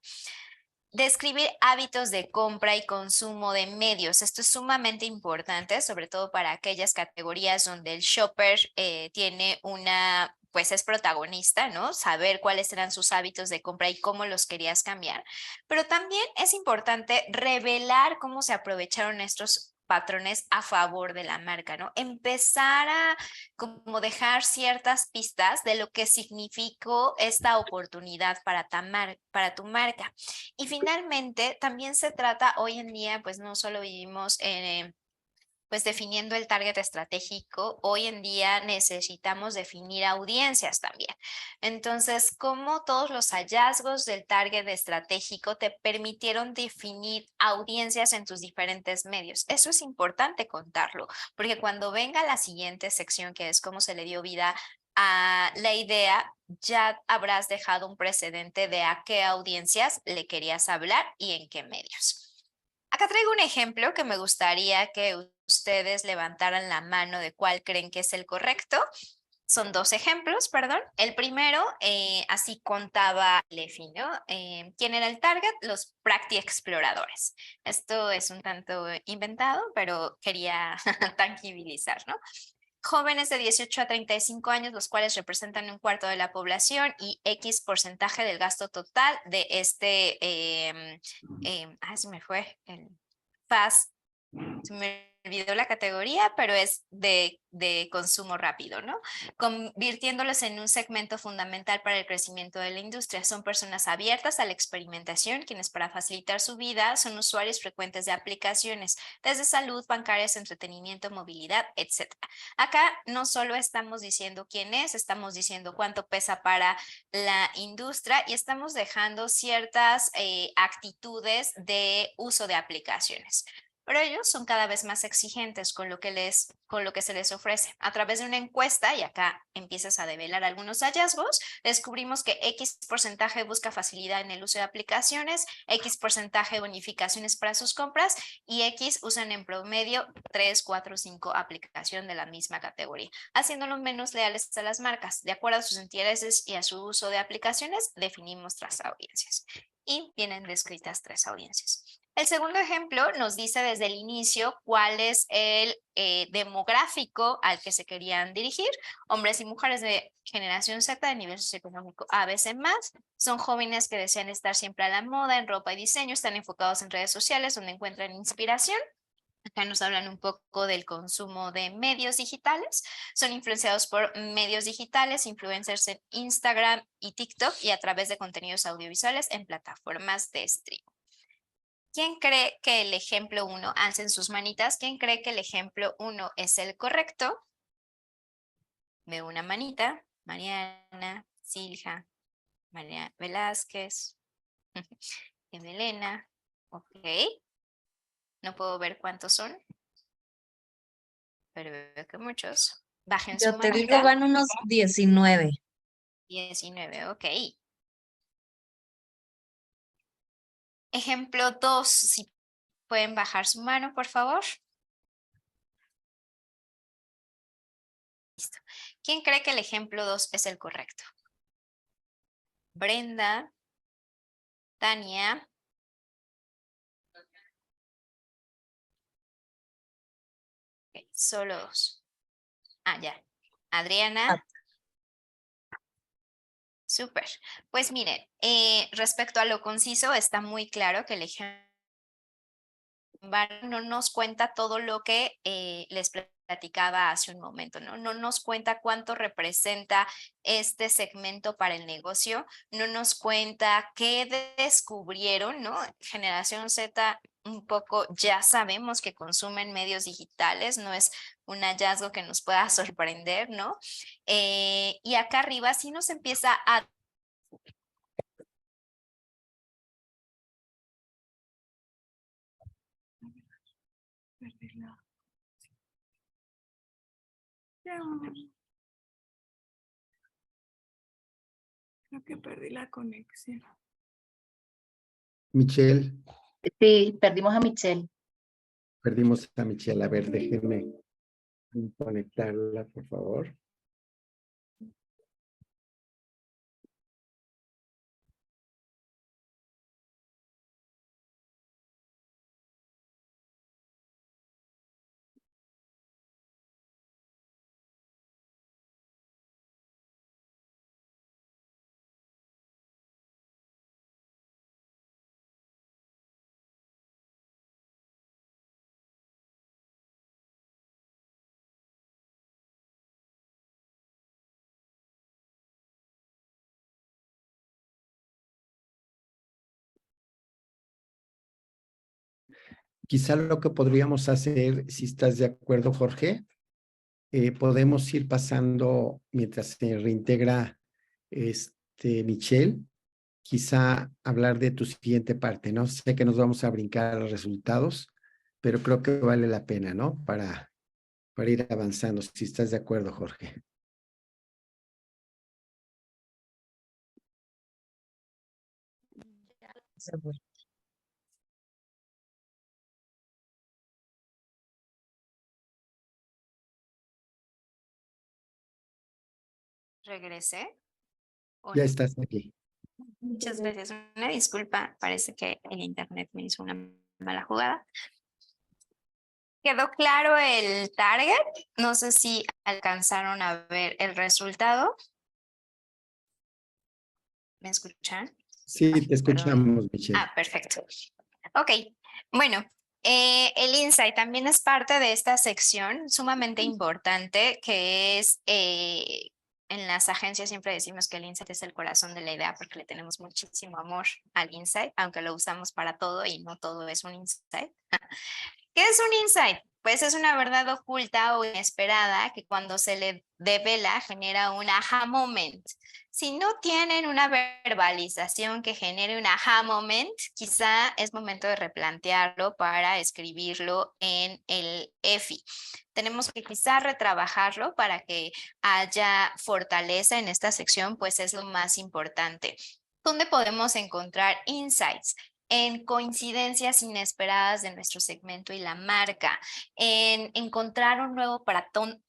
Describir hábitos de compra y consumo de medios. Esto es sumamente importante, sobre todo para aquellas categorías donde el shopper tiene pues es protagonista, ¿no? Saber cuáles eran sus hábitos de compra y cómo los querías cambiar. Pero también es importante revelar cómo se aprovecharon estos patrones a favor de la marca, ¿no? Empezar a como dejar ciertas pistas de lo que significó esta oportunidad para tu marca. Y finalmente, también se trata hoy en día, pues no solo vivimos pues definiendo el target estratégico, hoy en día necesitamos definir audiencias también. Entonces, ¿cómo todos los hallazgos del target estratégico te permitieron definir audiencias en tus diferentes medios? Eso es importante contarlo, porque cuando venga la siguiente sección, que es cómo se le dio vida a la idea, ya habrás dejado un precedente de a qué audiencias le querías hablar y en qué medios. Acá traigo un ejemplo que me gustaría que ustedes levantaran la mano de cuál creen que es el correcto. Son dos ejemplos, perdón. El primero, así contaba Lefi, ¿no? ¿Quién era el target? Los Practi Exploradores. Esto es un tanto inventado, pero quería tangibilizar, ¿no? Jóvenes de 18 a 35 años, los cuales representan un cuarto de la población y X porcentaje del gasto total de este, se me fue el fast, se me olvidó la categoría, pero es de consumo rápido, ¿no? Convirtiéndolos en un segmento fundamental para el crecimiento de la industria. Son personas abiertas a la experimentación, quienes para facilitar su vida son usuarios frecuentes de aplicaciones, desde salud, bancarias, entretenimiento, movilidad, etc. Acá no solo estamos diciendo quién es, estamos diciendo cuánto pesa para la industria y estamos dejando ciertas actitudes de uso de aplicaciones. Pero ellos son cada vez más exigentes con lo que se les ofrece. A través de una encuesta, y acá empiezas a develar algunos hallazgos, descubrimos que X porcentaje busca facilidad en el uso de aplicaciones, X porcentaje bonificaciones para sus compras y X usan en promedio 3, 4, 5 aplicaciones de la misma categoría, haciéndolos menos leales a las marcas. De acuerdo a sus intereses y a su uso de aplicaciones, definimos 3 audiencias. Y vienen descritas 3 audiencias. El segundo ejemplo nos dice desde el inicio cuál es el demográfico al que se querían dirigir. Hombres y mujeres de generación Z de nivel socioeconómico A, B, C+, son jóvenes que desean estar siempre a la moda en ropa y diseño, están enfocados en redes sociales donde encuentran inspiración. Acá nos hablan un poco del consumo de medios digitales. Son influenciados por medios digitales, influencers en Instagram y TikTok y a través de contenidos audiovisuales en plataformas de streaming. ¿Quién cree que el ejemplo 1, alcen sus manitas, quién cree que el ejemplo 1 es el correcto? Veo una manita, Mariana, Silja, María Velázquez, Evelena, ok. No puedo ver cuántos son, pero veo que muchos. Bajen su Yo te digo, manita. van unos 19. 19, ok. Ejemplo 2, si pueden bajar su mano, por favor. Listo. ¿Quién cree que el ejemplo 2 es el correcto? Brenda, Tania, okay, solo 2. Ya. Adriana. Súper. Pues miren, respecto a lo conciso, está muy claro que el ejemplo no nos cuenta todo lo que les platicaba hace un momento, ¿no? No nos cuenta cuánto representa este segmento para el negocio, no nos cuenta qué descubrieron, ¿no? Generación Z, un poco ya sabemos que consumen medios digitales, no es un hallazgo que nos pueda sorprender, ¿no? Y acá arriba sí nos empieza a Creo que perdí la conexión. Michelle, Sí, perdimos a Michelle. perdimos a Michelle. A ver, déjenme conectarla, por favor. Quizá lo que podríamos hacer, si estás de acuerdo, Jorge, podemos ir pasando mientras se reintegra Michelle, quizá hablar de tu siguiente parte, ¿no? Sé que nos vamos a brincar a los resultados, pero creo que vale la pena, ¿no? Para ir avanzando, si estás de acuerdo, Jorge. Regresé. ¿O Ya no? estás aquí. Muchas gracias. Una disculpa, parece que el internet me hizo una mala jugada. ¿Quedó claro el target? No sé si alcanzaron a ver el resultado. ¿Me escuchan? Sí, te Perdón. escuchamos, Michelle. Ah, perfecto. Ok, bueno, el insight también es parte de esta sección sumamente importante que es, en las agencias siempre decimos que el insight es el corazón de la idea porque le tenemos muchísimo amor al insight, aunque lo usamos para todo y no todo es un insight. ¿Qué es un insight? Pues es una verdad oculta o inesperada que cuando se le devela genera un aha moment. Si no tienen una verbalización que genere un aha moment, quizá es momento de replantearlo para escribirlo en el EFI. Tenemos que quizá retrabajarlo para que haya fortaleza en esta sección, pues es lo más importante. ¿Dónde podemos encontrar insights? En coincidencias inesperadas de nuestro segmento y la marca, en encontrar un nuevo patrón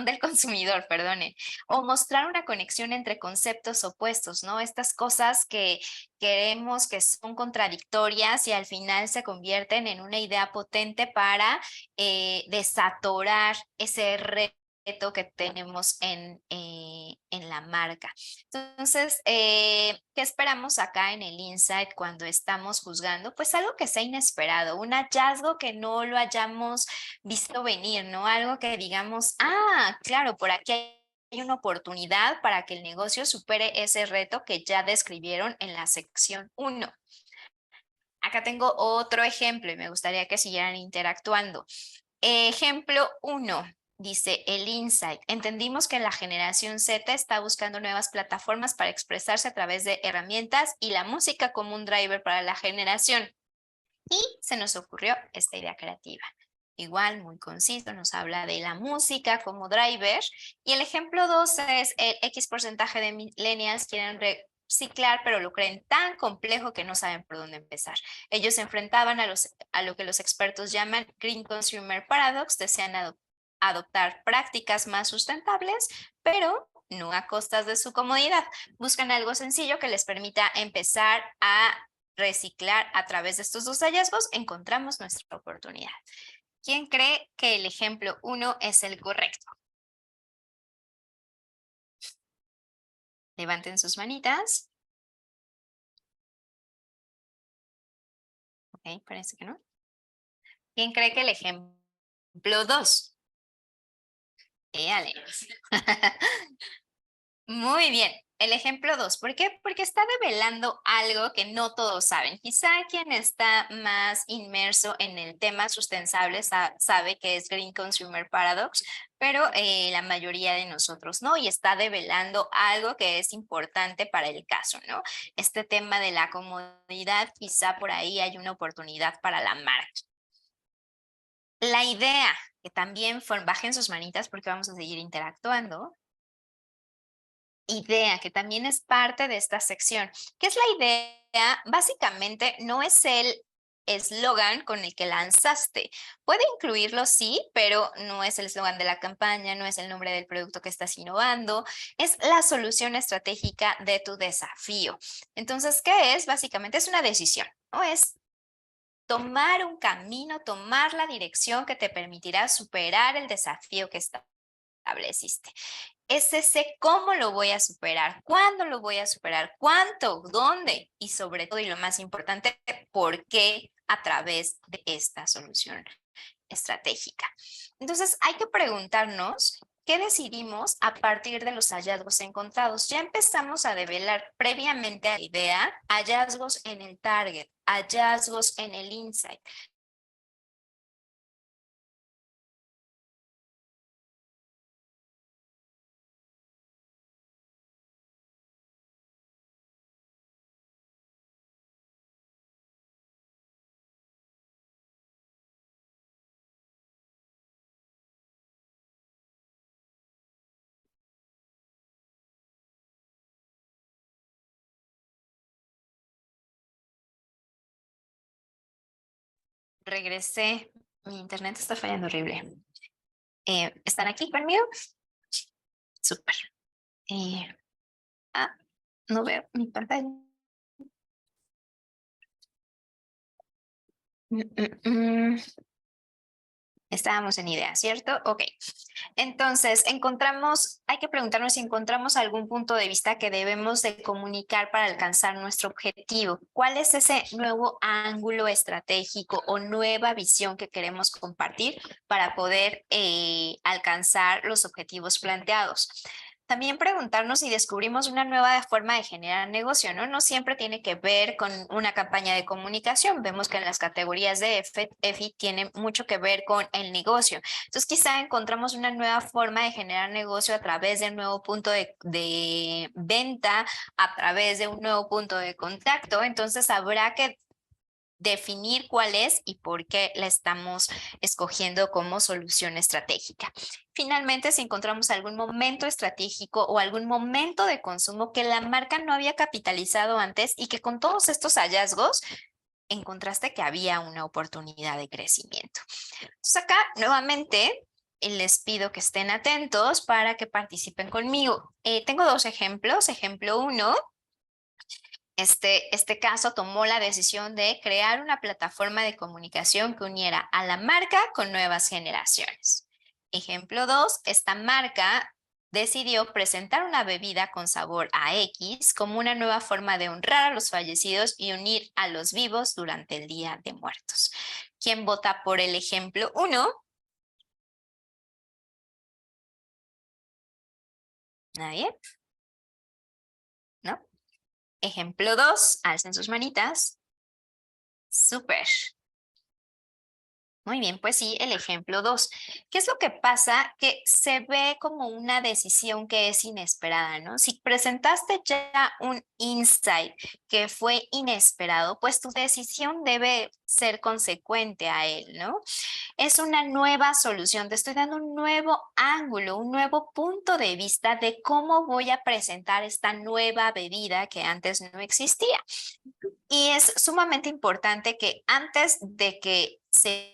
del consumidor, perdone, o mostrar una conexión entre conceptos opuestos, ¿no? Estas cosas que queremos que son contradictorias y al final se convierten en una idea potente para desatorar ese reto que tenemos en la marca. Entonces, ¿qué esperamos acá en el insight cuando estamos juzgando? Pues algo que sea inesperado, un hallazgo que no lo hayamos visto venir, ¿no? Algo que digamos, ah, claro, por aquí hay una oportunidad para que el negocio supere ese reto que ya describieron en la sección 1. Acá tengo otro ejemplo y me gustaría que siguieran interactuando. Ejemplo 1. Dice el insight. Entendimos que la generación Z está buscando nuevas plataformas para expresarse a través de herramientas y la música como un driver para la generación. Y se nos ocurrió esta idea creativa. Igual, muy conciso, nos habla de la música como driver. Y el ejemplo 2 es el X porcentaje de millennials quieren reciclar, pero lo creen tan complejo que no saben por dónde empezar. Ellos se enfrentaban a lo que los expertos llaman Green Consumer Paradox, desean adoptar prácticas más sustentables, pero no a costas de su comodidad. Buscan algo sencillo que les permita empezar a reciclar. A través de estos dos hallazgos encontramos nuestra oportunidad. ¿Quién cree que el ejemplo 1 es el correcto? Levanten sus manitas. Ok, parece que no. ¿Quién cree que el ejemplo 2? Alex. Muy bien. El ejemplo 2, ¿por qué? Porque está develando algo que no todos saben. Quizá quien está más inmerso en el tema sustentable sabe que es Green Consumer Paradox, pero la mayoría de nosotros no, y está develando algo que es importante para el caso, ¿no? Este tema de la comodidad, quizá por ahí hay una oportunidad para la marca. La idea, que también bajen sus manitas porque vamos a seguir interactuando. Idea, que también es parte de esta sección. ¿Qué es la idea? Básicamente no es el eslogan con el que lanzaste. Puede incluirlo, sí, pero no es el eslogan de la campaña, no es el nombre del producto que estás innovando, es la solución estratégica de tu desafío. Entonces, ¿qué es? Básicamente es una decisión, ¿no? Es tomar un camino, tomar la dirección que te permitirá superar el desafío que estableciste. Es ese cómo lo voy a superar, cuándo lo voy a superar, cuánto, dónde y sobre todo, y lo más importante, por qué a través de esta solución estratégica. Entonces hay que preguntarnos ¿qué decidimos a partir de los hallazgos encontrados? Ya empezamos a develar previamente a la idea hallazgos en el target, hallazgos en el insight. Regresé. Mi internet está fallando horrible. ¿Están aquí conmigo? Súper. No veo mi pantalla. Estábamos en idea, ¿cierto? Ok. Entonces, hay que preguntarnos si encontramos algún punto de vista que debemos de comunicar para alcanzar nuestro objetivo. ¿Cuál es ese nuevo ángulo estratégico o nueva visión que queremos compartir para poder alcanzar los objetivos planteados? También preguntarnos si descubrimos una nueva forma de generar negocio, ¿no? No siempre tiene que ver con una campaña de comunicación. Vemos que en las categorías de EFI tiene mucho que ver con el negocio. Entonces, quizá encontramos una nueva forma de generar negocio a través de un nuevo punto de venta, a través de un nuevo punto de contacto. Entonces, habrá que definir cuál es y por qué la estamos escogiendo como solución estratégica. Finalmente, si encontramos algún momento estratégico o algún momento de consumo que la marca no había capitalizado antes y que con todos estos hallazgos encontraste que había una oportunidad de crecimiento. Entonces acá nuevamente les pido que estén atentos para que participen conmigo. Tengo dos ejemplos. Ejemplo 1. Este caso tomó la decisión de crear una plataforma de comunicación que uniera a la marca con nuevas generaciones. Ejemplo 2, esta marca decidió presentar una bebida con sabor a X como una nueva forma de honrar a los fallecidos y unir a los vivos durante el Día de Muertos. ¿Quién vota por el ejemplo 1? ¿Nadie? ¿No? Ejemplo 2, alcen sus manitas. Súper. Muy bien, pues sí, el ejemplo 2. ¿Qué es lo que pasa? Que se ve como una decisión que es inesperada, ¿no? Si presentaste ya un insight que fue inesperado, pues tu decisión debe ser consecuente a él, ¿no? Es una nueva solución, te estoy dando un nuevo ángulo, un nuevo punto de vista de cómo voy a presentar esta nueva bebida que antes no existía. Y es sumamente importante que antes de que se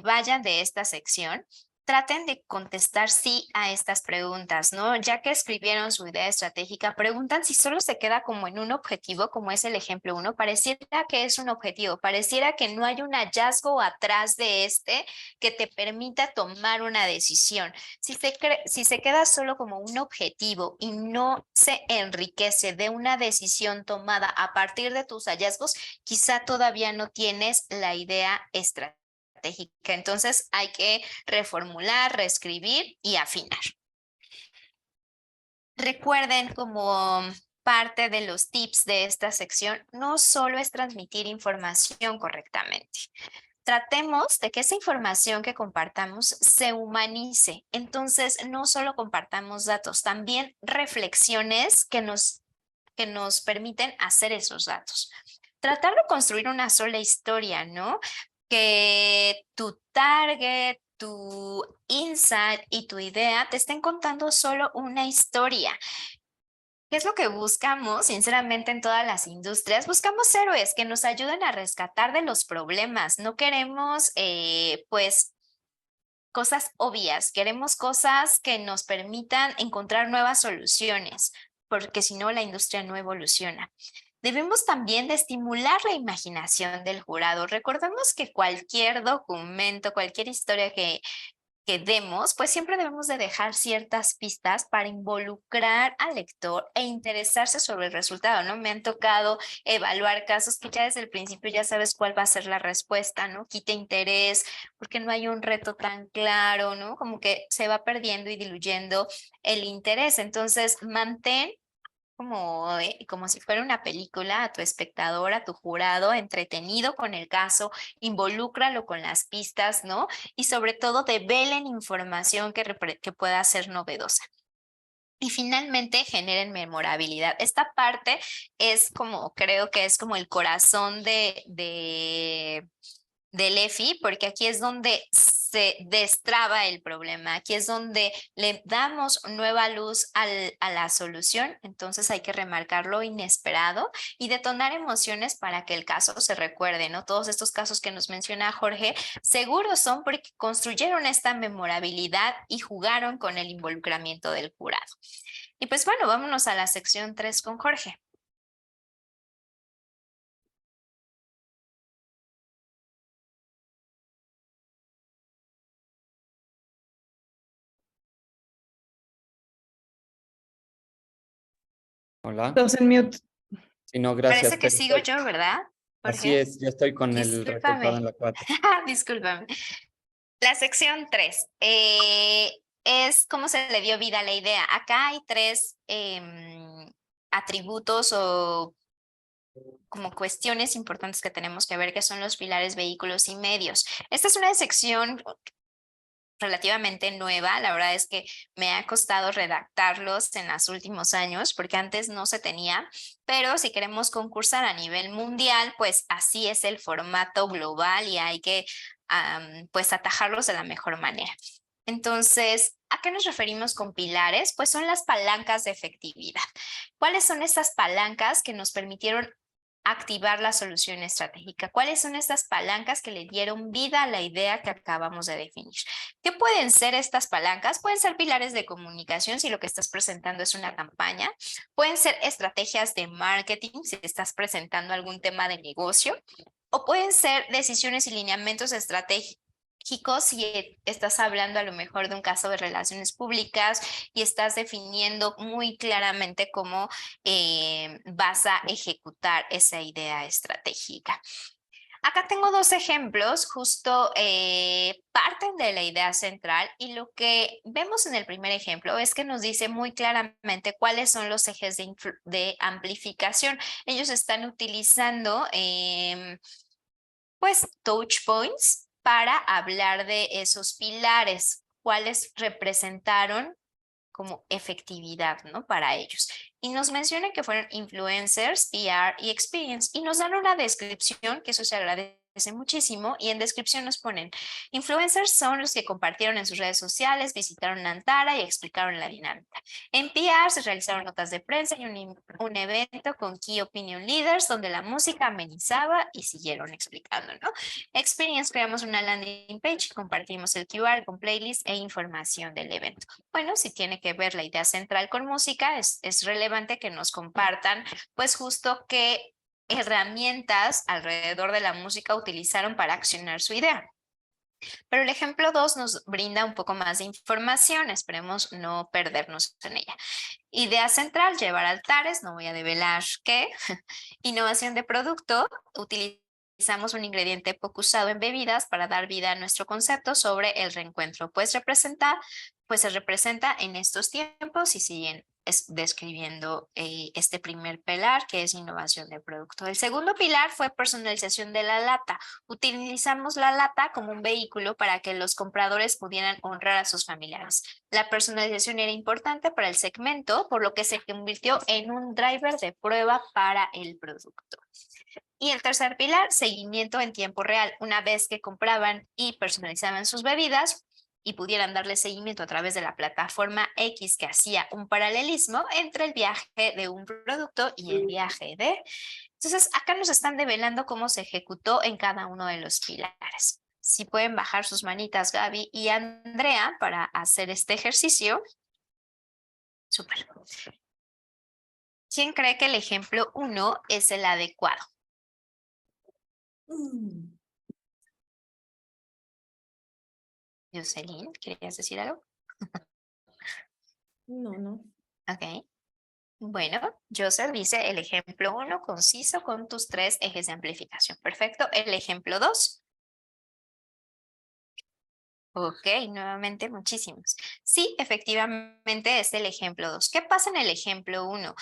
vayan de esta sección, traten de contestar sí a estas preguntas, ¿no? Ya que escribieron su idea estratégica, preguntan si solo se queda como en un objetivo, como es el ejemplo 1, pareciera que es un objetivo, pareciera que no hay un hallazgo atrás de que te permita tomar una decisión. Si se queda solo como un objetivo y no se enriquece de una decisión tomada a partir de tus hallazgos, quizá todavía no tienes la idea estratégica. Entonces hay que reformular, reescribir y afinar. Recuerden, como parte de los tips de esta sección, no solo es transmitir información correctamente. Tratemos de que esa información que compartamos se humanice. Entonces, no solo compartamos datos, también reflexiones que nos permiten hacer esos datos. Tratar de construir una sola historia, ¿no? Que tu target, tu insight y tu idea te estén contando solo una historia. ¿Qué es lo que buscamos, sinceramente, en todas las industrias? Buscamos héroes que nos ayuden a rescatar de los problemas. No queremos, pues, cosas obvias. Queremos cosas que nos permitan encontrar nuevas soluciones, porque si no, la industria no evoluciona. Debemos también de estimular la imaginación del jurado. Recordemos que cualquier documento, cualquier historia que que demos, pues siempre debemos de dejar ciertas pistas para involucrar al lector e interesarse sobre el resultado, ¿no? Me han tocado evaluar casos que ya desde el principio ya sabes cuál va a ser la respuesta, ¿no? Quita interés, porque no hay un reto tan claro, ¿no? Como que se va perdiendo y diluyendo el interés. Entonces, mantén como si fuera una película a tu espectador, a tu jurado, entretenido con el caso, involúcralo con las pistas, ¿no? Y sobre todo develen información que pueda ser novedosa. Y finalmente generen memorabilidad. Esta parte es como, creo que es como el corazón del EFI, porque aquí es donde se destraba el problema, aquí es donde le damos nueva luz a la solución, entonces hay que remarcar lo inesperado y detonar emociones para que el caso se recuerde, ¿no? Todos estos casos que nos menciona Jorge, seguros son porque construyeron esta memorabilidad y jugaron con el involucramiento del jurado. Y pues bueno, vámonos a la sección 3 con Jorge. Hola. Estás en mute. Sí, no, gracias. Parece que pero sigo estoy- yo, ¿verdad, Así Jorge? es, ya estoy con el resultado en la 4. Discúlpame. La sección 3 es cómo se le dio vida a la idea. Acá hay 3 atributos o como cuestiones importantes que tenemos que ver, que son los pilares, vehículos y medios. Esta es una sección relativamente nueva, la verdad es que me ha costado redactarlos en los últimos años porque antes no se tenía, pero si queremos concursar a nivel mundial, pues así es el formato global y hay que pues atajarlos de la mejor manera. Entonces, ¿a qué nos referimos con pilares? Pues son las palancas de efectividad. ¿Cuáles son estas palancas que nos permitieron activar la solución estratégica? ¿Cuáles son estas palancas que le dieron vida a la idea que acabamos de definir? ¿Qué pueden ser estas palancas? Pueden ser pilares de comunicación si lo que estás presentando es una campaña. Pueden ser estrategias de marketing si estás presentando algún tema de negocio. O pueden ser decisiones y lineamientos estratégicos si estás hablando a lo mejor de un caso de relaciones públicas y estás definiendo muy claramente cómo vas a ejecutar esa idea estratégica. Acá tengo 2 ejemplos, justo parten de la idea central y lo que vemos en el primer ejemplo es que nos dice muy claramente cuáles son los ejes de amplificación. Ellos están utilizando pues touch points para hablar de esos pilares, cuáles representaron como efectividad, ¿no? Para ellos. Y nos mencionan que fueron influencers, PR y experience y nos dan una descripción, que eso se agradece muchísimo, y en descripción nos ponen, influencers son los que compartieron en sus redes sociales, visitaron Antara y explicaron la dinámica. En PR se realizaron notas de prensa y un evento con Key Opinion Leaders donde la música amenizaba y siguieron explicando, ¿no? Experience, creamos una landing page, compartimos el QR con playlist e información del evento. Bueno, si tiene que ver la idea central con música, es relevante que nos compartan, pues justo qué herramientas alrededor de la música utilizaron para accionar su idea. Pero el ejemplo 2 nos brinda un poco más de información, esperemos no perdernos en ella. Idea central, llevar altares, no voy a develar qué. Innovación de producto, utilizamos un ingrediente poco usado en bebidas para dar vida a nuestro concepto sobre el reencuentro. Pues se representa en estos tiempos y siguen describiendo este primer pilar que es innovación de producto. El segundo pilar fue personalización de la lata. Utilizamos la lata como un vehículo para que los compradores pudieran honrar a sus familiares. La personalización era importante para el segmento, por lo que se convirtió en un driver de prueba para el producto. Y el tercer pilar, seguimiento en tiempo real. Una vez que compraban y personalizaban sus bebidas y pudieran darle seguimiento a través de la plataforma X que hacía un paralelismo entre el viaje de un producto y el viaje de... Entonces, acá nos están develando cómo se ejecutó en cada uno de los pilares. Si pueden bajar sus manitas Gaby y Andrea para hacer este ejercicio. Súper. ¿Quién cree que el ejemplo 1 es el adecuado? Jocelyn, ¿querías decir algo? No. Ok. Bueno, Joseph dice el ejemplo 1, conciso con tus 3 ejes de amplificación. Perfecto. El ejemplo 2. Ok, nuevamente muchísimos. Sí, efectivamente es el ejemplo 2. ¿Qué pasa en el ejemplo 1?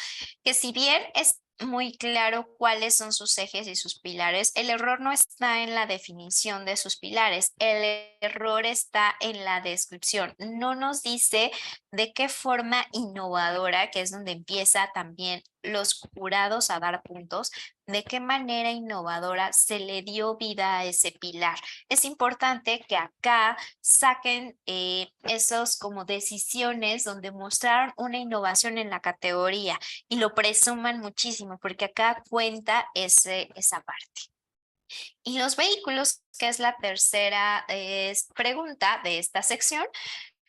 Que si bien es muy claro cuáles son sus ejes y sus pilares, el error no está en la definición de sus pilares, el error está en la descripción. No nos dice de qué forma innovadora, que es donde empieza también los jurados a dar puntos, de qué manera innovadora se le dio vida a ese pilar. Es importante que acá saquen esos como decisiones donde mostraron una innovación en la categoría y lo presuman muchísimo porque acá cuenta esa parte. Y los vehículos, que es la tercera pregunta de esta sección.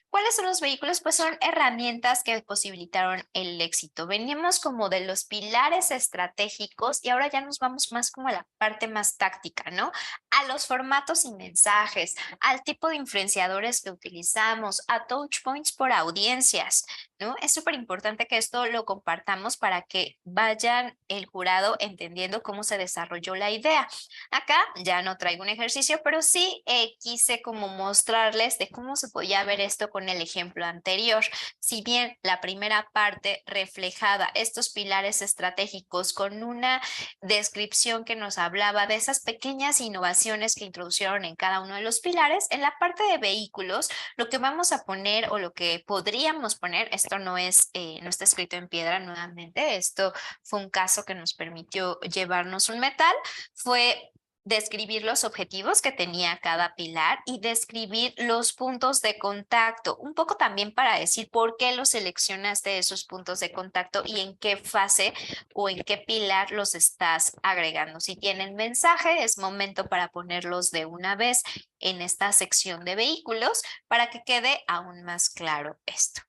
¿Cuáles son los vehículos? Pues son herramientas que posibilitaron el éxito. Veníamos como de los pilares estratégicos y ahora ya nos vamos más como a la parte más táctica, ¿no? A los formatos y mensajes, al tipo de influenciadores que utilizamos, a touch points por audiencias, ¿no? Es súper importante que esto lo compartamos para que vayan el jurado entendiendo cómo se desarrolló la idea. Acá ya no traigo un ejercicio, pero sí quise como mostrarles de cómo se podía ver esto con el ejemplo anterior. Si bien la primera parte reflejaba estos pilares estratégicos con una descripción que nos hablaba de esas pequeñas innovaciones que introducieron en cada uno de los pilares, en la parte de vehículos, lo que vamos a poner o lo que podríamos poner, esto no está escrito en piedra nuevamente, esto fue un caso que nos permitió llevarnos un metal, fue describir los objetivos que tenía cada pilar y describir los puntos de contacto, un poco también para decir por qué los seleccionaste esos puntos de contacto y en qué fase o en qué pilar los estás agregando. Si tienen mensaje, es momento para ponerlos de una vez en esta sección de vehículos para que quede aún más claro esto.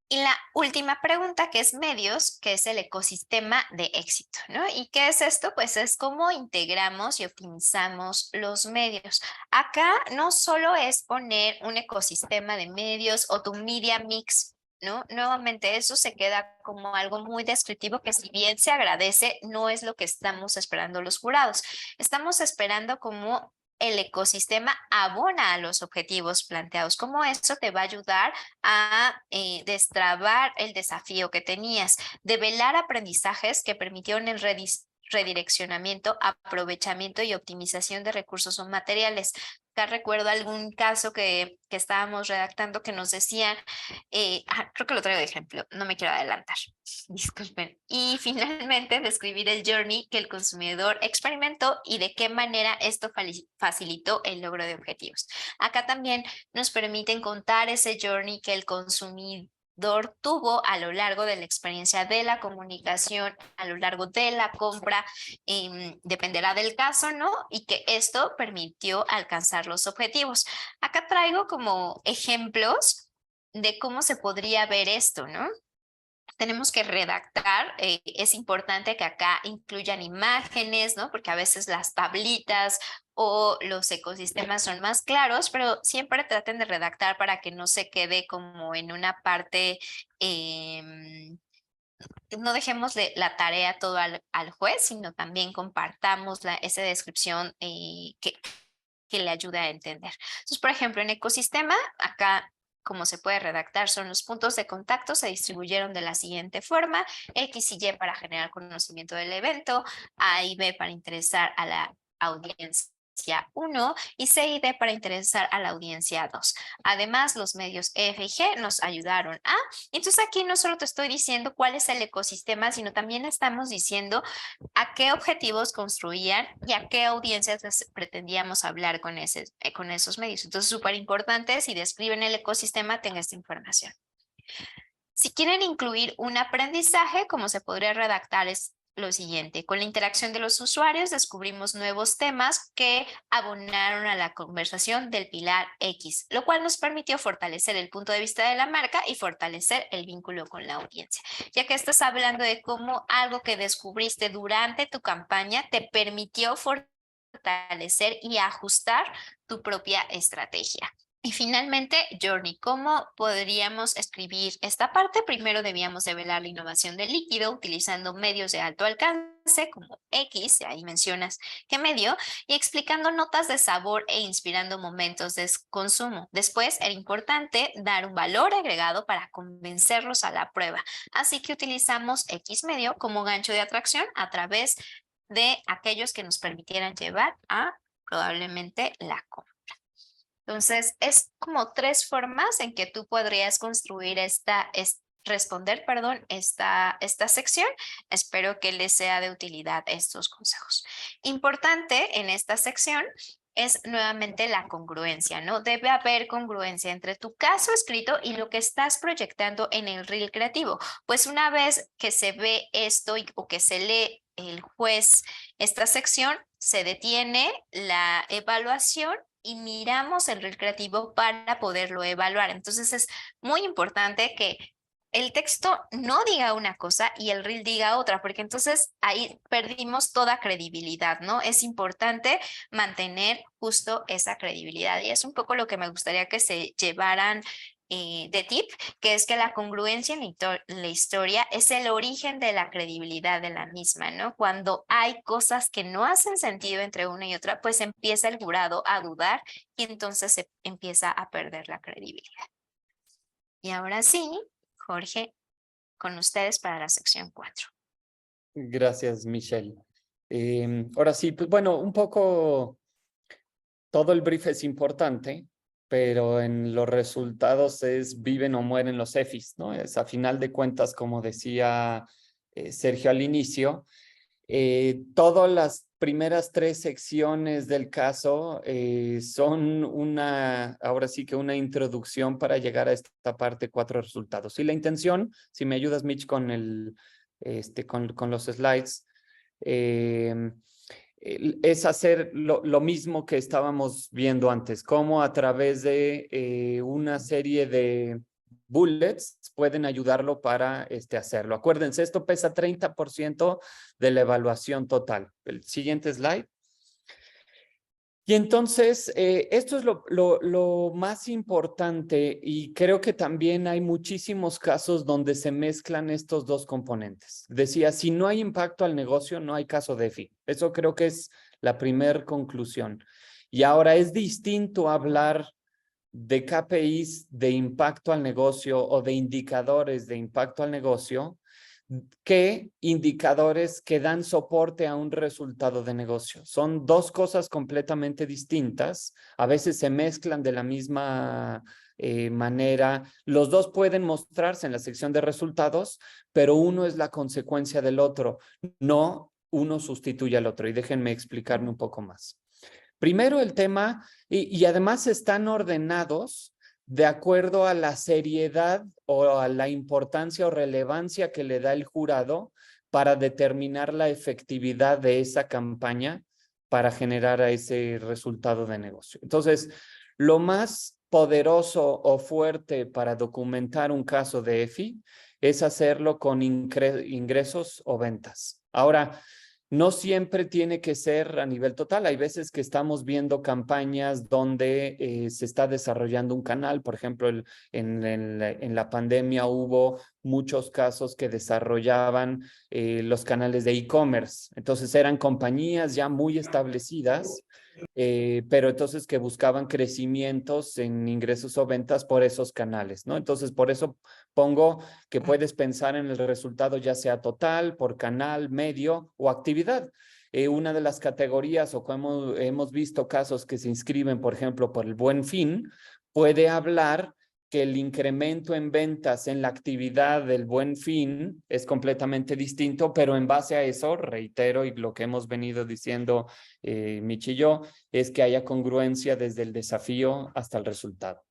Y la última pregunta, que es medios, que es el ecosistema de éxito, ¿no? ¿Y qué es esto? Pues es cómo integramos y optimizamos los medios. Acá no solo es poner un ecosistema de medios o tu media mix, ¿no? Nuevamente eso se queda como algo muy descriptivo que, si bien se agradece, no es lo que estamos esperando los jurados. Estamos esperando como el ecosistema abona a los objetivos planteados, cómo eso te va a ayudar a destrabar el desafío que tenías, develar aprendizajes que permitieron el redireccionamiento, aprovechamiento y optimización de recursos o materiales. Acá recuerdo algún caso que estábamos redactando que nos decían, creo que lo traigo de ejemplo, no me quiero adelantar, disculpen. Y finalmente describir el journey que el consumidor experimentó y de qué manera esto facilitó el logro de objetivos. Acá también nos permiten contar ese journey que el consumidor tuvo a lo largo de la experiencia de la comunicación, a lo largo de la compra, dependerá del caso, ¿no? Y que esto permitió alcanzar los objetivos. Acá traigo como ejemplos de cómo se podría ver esto, ¿no? Tenemos que redactar, es importante que acá incluyan imágenes, ¿no? Porque a veces las tablitas o los ecosistemas son más claros, pero siempre traten de redactar para que no se quede como en una parte, no dejemos la tarea todo al juez, sino también compartamos esa descripción que le ayude a entender. Entonces, por ejemplo, en ecosistema, acá como se puede redactar, son los puntos de contacto, se distribuyeron de la siguiente forma: X y Y para generar conocimiento del evento, A y B para interesar a la audiencia 1 y C y D para interesar a la audiencia 2. Además, los medios F y G nos ayudaron a... Entonces aquí no solo te estoy diciendo cuál es el ecosistema, sino también estamos diciendo a qué objetivos construían y a qué audiencias pretendíamos hablar con esos medios. Entonces, súper importante, si describen el ecosistema, tengan esta información. Si quieren incluir un aprendizaje, como se podría redactar es lo siguiente: con la interacción de los usuarios descubrimos nuevos temas que abonaron a la conversación del pilar X, lo cual nos permitió fortalecer el punto de vista de la marca y fortalecer el vínculo con la audiencia. Ya que estás hablando de cómo algo que descubriste durante tu campaña te permitió fortalecer fortalecer y ajustar tu propia estrategia. Y finalmente, Journey, ¿cómo podríamos escribir esta parte? Primero debíamos develar la innovación del líquido utilizando medios de alto alcance como X, ahí mencionas qué medio, y explicando notas de sabor e inspirando momentos de consumo. Después era importante dar un valor agregado para convencerlos a la prueba. Así que utilizamos X medio como gancho de atracción a través de aquellos que nos permitieran llevar a probablemente la compra. Entonces, es como 3 formas en que tú podrías construir responder, esta sección. Espero que les sea de utilidad estos consejos. Importante en esta sección es nuevamente la congruencia, ¿no? Debe haber congruencia entre tu caso escrito y lo que estás proyectando en el reel creativo. Pues una vez que se ve esto o que se lee el juez esta sección, se detiene la evaluación y miramos el reel creativo para poderlo evaluar. Entonces es muy importante que el texto no diga una cosa y el reel diga otra, porque entonces ahí perdimos toda credibilidad, ¿no? Es importante mantener justo esa credibilidad y es un poco lo que me gustaría que se llevaran de tip, que es que la congruencia en la historia es el origen de la credibilidad de la misma, ¿no? Cuando hay cosas que no hacen sentido entre una y otra, pues empieza el jurado a dudar y entonces se empieza a perder la credibilidad. Y ahora sí, Jorge, con ustedes para la sección 4. Gracias, Michelle. Ahora sí, pues bueno, un poco todo el brief es importante, pero en los resultados es viven o mueren los EFIs, ¿no? Es a final de cuentas, como decía Sergio al inicio, todas las primeras 3 secciones del caso son ahora sí que una introducción para llegar a esta parte 4 resultados. Y la intención, si me ayudas, Mitch, con con los slides, es hacer lo mismo que estábamos viendo antes, cómo a través de una serie de bullets pueden ayudarlo para hacerlo. Acuérdense, esto pesa 30% de la evaluación total. El siguiente slide. Y entonces, esto es lo más importante y creo que también hay muchísimos casos donde se mezclan estos dos componentes. Decía, si no hay impacto al negocio, no hay caso de EFI. Eso creo que es la primera conclusión. Y ahora es distinto hablar de KPIs de impacto al negocio o de indicadores de impacto al negocio que indicadores que dan soporte a un resultado de negocio. Son 2 cosas completamente distintas. A veces se mezclan de la misma manera. Los 2 pueden mostrarse en la sección de resultados, pero uno es la consecuencia del otro. No uno sustituye al otro. Y déjenme explicarme un poco más. Primero el tema, y además están ordenados de acuerdo a la seriedad o a la importancia o relevancia que le da el jurado para determinar la efectividad de esa campaña para generar a ese resultado de negocio. Entonces, lo más poderoso o fuerte para documentar un caso de EFI es hacerlo con ingresos o ventas. Ahora, no siempre tiene que ser a nivel total. Hay veces que estamos viendo campañas donde se está desarrollando un canal. Por ejemplo, en la pandemia hubo muchos casos que desarrollaban los canales de e-commerce. Entonces eran compañías ya muy establecidas, pero entonces que buscaban crecimientos en ingresos o ventas por esos canales, ¿no? Entonces, por eso pongo que puedes pensar en el resultado ya sea total, por canal, medio o actividad. Una de las categorías o como hemos visto casos que se inscriben, por ejemplo, por el Buen Fin, puede hablar que el incremento en ventas en la actividad del Buen Fin es completamente distinto, pero en base a eso, reitero, y lo que hemos venido diciendo Mitch y yo, es que haya congruencia desde el desafío hasta el resultado.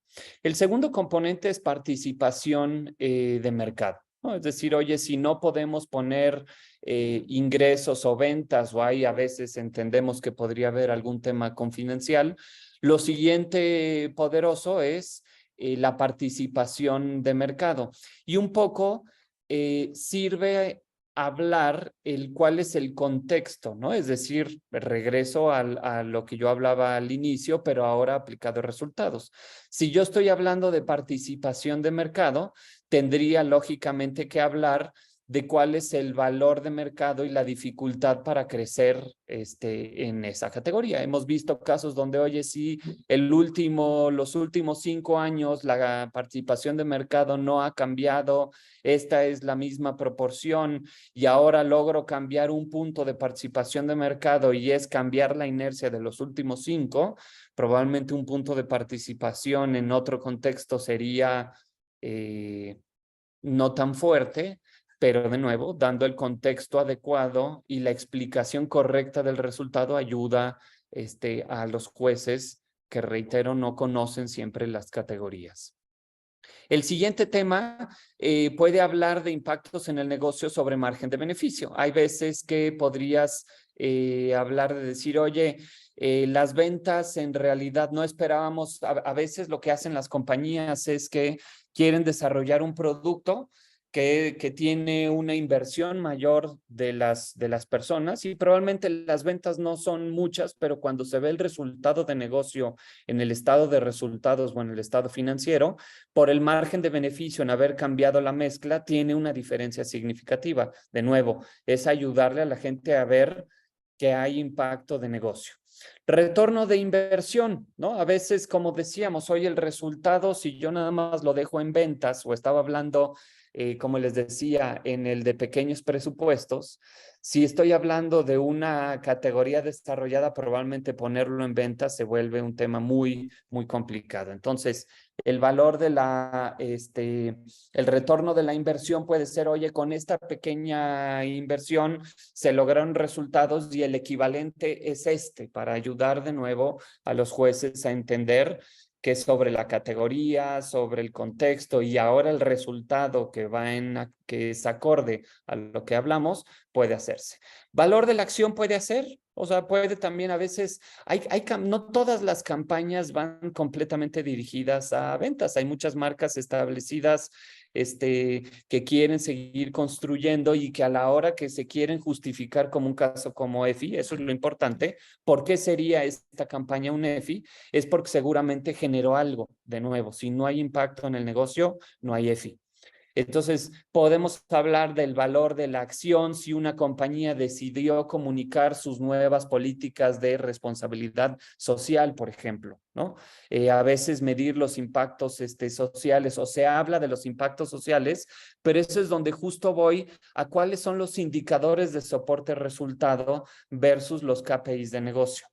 El segundo componente es participación de mercado, ¿no? Es decir, oye, si no podemos poner ingresos o ventas, o hay a veces entendemos que podría haber algún tema confidencial, lo siguiente poderoso es la participación de mercado. Y un poco sirve hablar cuál es el contexto, ¿no? Es decir, regreso a lo que yo hablaba al inicio, pero ahora aplicado a resultados. Si yo estoy hablando de participación de mercado, tendría lógicamente que hablar de cuál es el valor de mercado y la dificultad para crecer en esa categoría. Hemos visto casos donde, oye, sí, los últimos 5 años la participación de mercado no ha cambiado, esta es la misma proporción y ahora logro cambiar un punto de participación de mercado y es cambiar la inercia de los últimos 5, probablemente un punto de participación en otro contexto sería no tan fuerte, pero de nuevo, dando el contexto adecuado y la explicación correcta del resultado ayuda a los jueces que, reitero, no conocen siempre las categorías. El siguiente tema puede hablar de impactos en el negocio sobre margen de beneficio. Hay veces que podrías hablar de decir, oye, las ventas en realidad no esperábamos, a veces lo que hacen las compañías es que quieren desarrollar un producto que tiene una inversión mayor de las personas y probablemente las ventas no son muchas, pero cuando se ve el resultado de negocio en el estado de resultados o en el estado financiero, por el margen de beneficio en haber cambiado la mezcla, tiene una diferencia significativa. De nuevo, es ayudarle a la gente a ver que hay impacto de negocio. Retorno de inversión, ¿no? A veces, como decíamos, hoy el resultado, si yo nada más lo dejo en ventas o estaba hablando, como les decía, en el de pequeños presupuestos, si estoy hablando de una categoría desarrollada, probablemente ponerlo en ventas se vuelve un tema muy, muy complicado. Entonces, el valor de el retorno de la inversión puede ser, oye, con esta pequeña inversión se lograron resultados y el equivalente es para ayudar de nuevo a los jueces a entender que sobre la categoría, sobre el contexto y ahora el resultado que es acorde a lo que hablamos, puede hacerse. Valor de la acción puede hacer, o sea, puede también a veces, no todas las campañas van completamente dirigidas a ventas, hay muchas marcas establecidas que quieren seguir construyendo y que a la hora que se quieren justificar como un caso como EFI, eso es lo importante. ¿Por qué sería esta campaña un EFI? Es porque seguramente generó algo de nuevo. Si no hay impacto en el negocio, no hay EFI. Entonces, podemos hablar del valor de la acción si una compañía decidió comunicar sus nuevas políticas de responsabilidad social, por ejemplo, ¿no? A veces medir los impactos sociales, o se habla de los impactos sociales, pero eso es donde justo voy a cuáles son los indicadores de soporte resultado versus los KPIs de negocio.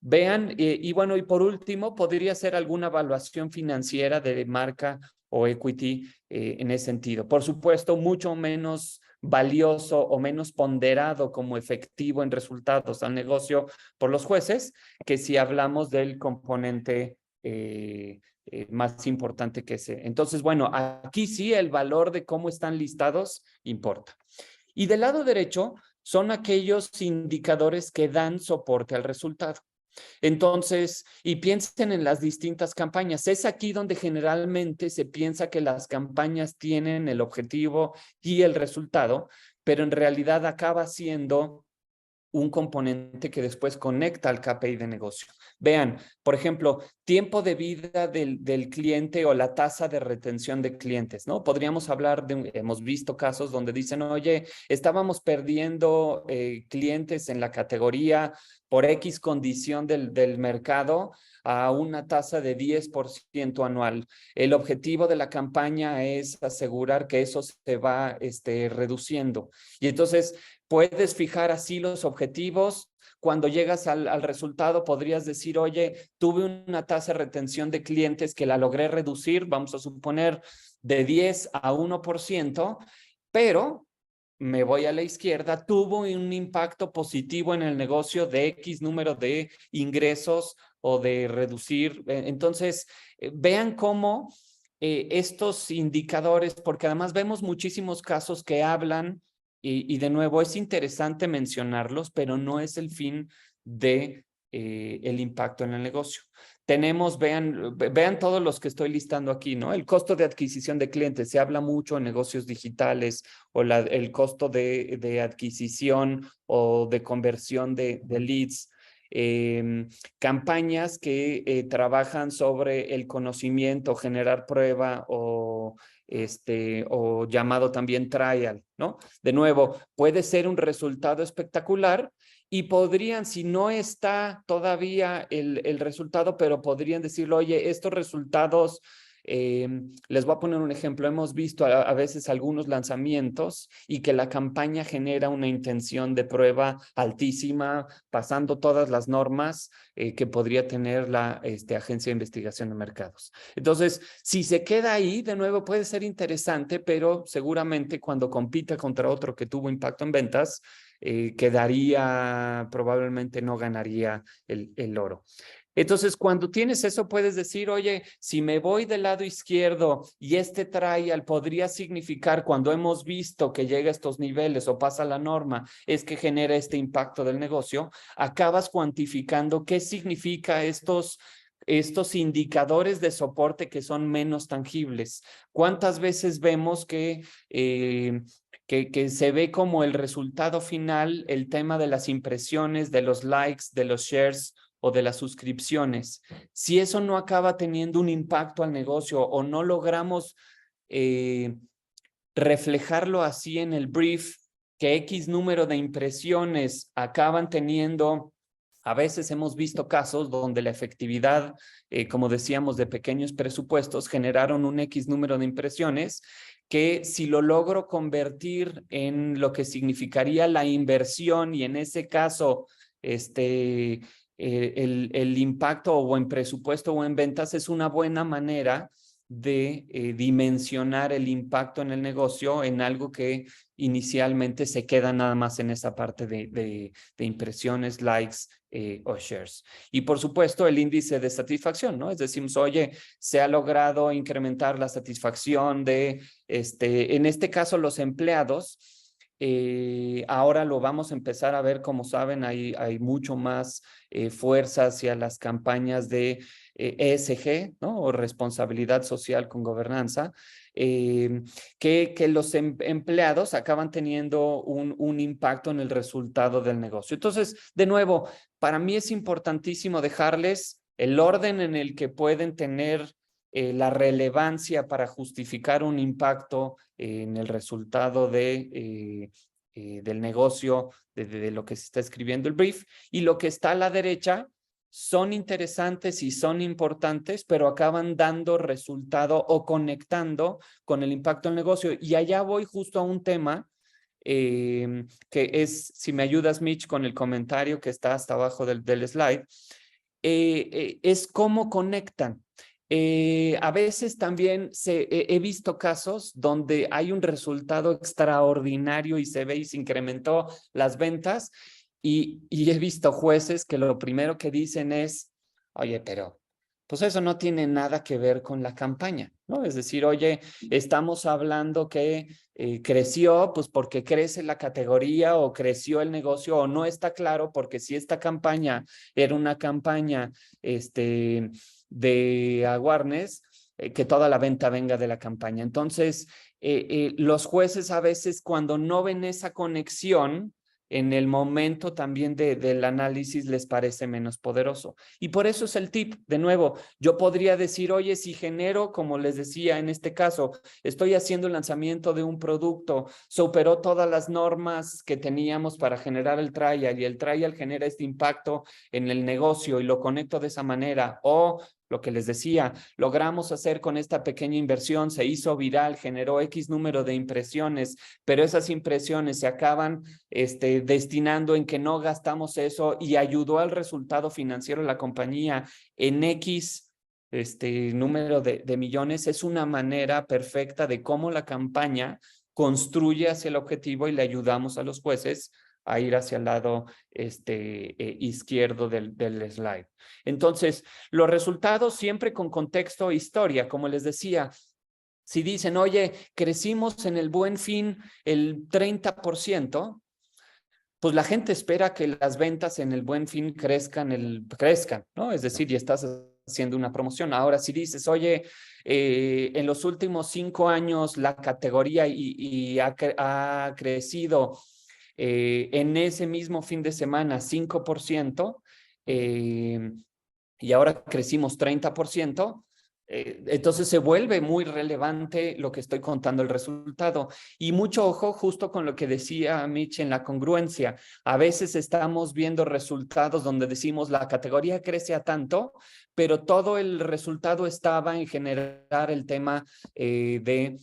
Vean, y bueno, y por último, podría ser alguna evaluación financiera de marca o equity en ese sentido. Por supuesto, mucho menos valioso o menos ponderado como efectivo en resultados al negocio por los jueces que si hablamos del componente más importante que ese. Entonces, bueno, aquí sí el valor de cómo están listados importa. Y del lado derecho son aquellos indicadores que dan soporte al resultado. Entonces, y piensen en las distintas campañas. Es aquí donde generalmente se piensa que las campañas tienen el objetivo y el resultado, pero en realidad acaba siendo un componente que después conecta al KPI de negocio. Vean, por ejemplo, tiempo de vida del cliente o la tasa de retención de clientes, ¿no? Podríamos hablar hemos visto casos donde dicen, oye, estábamos perdiendo clientes en la categoría por X condición del mercado a una tasa de 10% anual. El objetivo de la campaña es asegurar que eso se va reduciendo. Y entonces puedes fijar así los objetivos. Cuando llegas al resultado, podrías decir, oye, tuve una tasa de retención de clientes que la logré reducir, vamos a suponer, de 10 a 1%, pero me voy a la izquierda, tuvo un impacto positivo en el negocio de X número de ingresos o de reducir. Entonces, vean cómo estos indicadores, porque además vemos muchísimos casos que hablan y de nuevo es interesante mencionarlos, pero no es el fin de el impacto en el negocio. tenemos, vean todos los que estoy listando aquí, ¿no? El costo de adquisición de clientes, se habla mucho en negocios digitales, o el costo de adquisición o de conversión de leads. Campañas que trabajan sobre el conocimiento, generar prueba o llamado también trial, ¿no? De nuevo, puede ser un resultado espectacular y podrían, si no está todavía el resultado, pero podrían decirlo, oye, estos resultados, les voy a poner un ejemplo, hemos visto a veces algunos lanzamientos y que la campaña genera una intención de prueba altísima, pasando todas las normas que podría tener la Agencia de Investigación de Mercados. Entonces, si se queda ahí, de nuevo puede ser interesante, pero seguramente cuando compita contra otro que tuvo impacto en ventas, quedaría, probablemente no ganaría el oro. Entonces, cuando tienes eso, puedes decir, oye, si me voy del lado izquierdo y este trial podría significar, cuando hemos visto que llega a estos niveles o pasa la norma, es que genera este impacto del negocio, acabas cuantificando qué significa estos indicadores de soporte que son menos tangibles. ¿Cuántas veces vemos que se ve como el resultado final, el tema de las impresiones, de los likes, de los shares o de las suscripciones? Si eso no acaba teniendo un impacto al negocio o no logramos reflejarlo así en el brief, que X número de impresiones acaban teniendo. A veces hemos visto casos donde la efectividad, como decíamos, de pequeños presupuestos generaron un X número de impresiones que, si lo logro convertir en lo que significaría la inversión, y en ese caso el impacto o en presupuesto o en ventas, es una buena manera de dimensionar el impacto en el negocio en algo que inicialmente se queda nada más en esa parte de impresiones, likes o shares. Y por supuesto el índice de satisfacción, ¿no? Es decir, oye, se ha logrado incrementar la satisfacción de, en este caso, los empleados. Ahora lo vamos a empezar a ver, como saben, hay mucho más fuerza hacia las campañas de ESG, ¿no? O responsabilidad social con gobernanza, que los empleados acaban teniendo un impacto en el resultado del negocio. Entonces, de nuevo, para mí es importantísimo dejarles el orden en el que pueden tener la relevancia para justificar un impacto en el resultado del negocio, de lo que se está escribiendo el brief, y lo que está a la derecha son interesantes y son importantes, pero acaban dando resultado o conectando con el impacto del negocio. Y allá voy justo a un tema que es, si me ayudas, Mitch, con el comentario que está hasta abajo del slide, es cómo conectan. A veces también he visto casos donde hay un resultado extraordinario y se ve y se incrementó las ventas, y he visto jueces que lo primero que dicen es, oye, pero pues eso no tiene nada que ver con la campaña, ¿no? Es decir, oye, estamos hablando que creció, pues porque crece la categoría o creció el negocio, o no está claro, porque si esta campaña era una campaña de awareness, que toda la venta venga de la campaña. Entonces, los jueces a veces, cuando no ven esa conexión, en el momento también del análisis les parece menos poderoso. Y por eso es el tip. De nuevo, yo podría decir, oye, si genero, como les decía en este caso, estoy haciendo el lanzamiento de un producto, superó todas las normas que teníamos para generar el trial, y el trial genera este impacto en el negocio y lo conecto de esa manera. O lo que les decía, logramos hacer con esta pequeña inversión, se hizo viral, generó X número de impresiones, pero esas impresiones se acaban destinando en que no gastamos eso y ayudó al resultado financiero de la compañía en X número de millones. Es una manera perfecta de cómo la campaña construye hacia el objetivo, y le ayudamos a los jueces a ir hacia el lado izquierdo del slide. Entonces, los resultados siempre con contexto e historia, como les decía. Si dicen, oye, crecimos en el Buen Fin el 30%, pues la gente espera que las ventas en el Buen Fin crezcan, ¿no? Es decir, y estás haciendo una promoción. Ahora, si dices, oye, en los últimos 5 años la categoría ha crecido en ese mismo fin de semana 5%, y ahora crecimos 30%, entonces se vuelve muy relevante lo que estoy contando, el resultado. Y mucho ojo justo con lo que decía Mitch en la congruencia. A veces estamos viendo resultados donde decimos la categoría crece a tanto, pero todo el resultado estaba en generar el tema del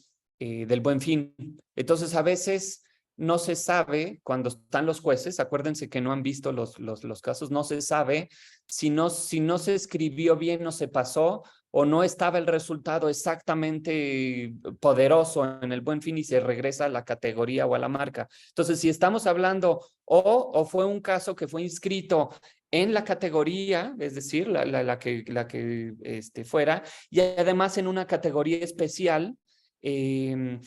Buen Fin. Entonces a veces no se sabe, cuando están los jueces, acuérdense que no han visto los casos, no se sabe si no se escribió bien, no se pasó, o no estaba el resultado exactamente poderoso en el Buen Fin y se regresa a la categoría o a la marca. Entonces, si estamos hablando o fue un caso que fue inscrito en la categoría, es decir, la que fuera, y además en una categoría especial, que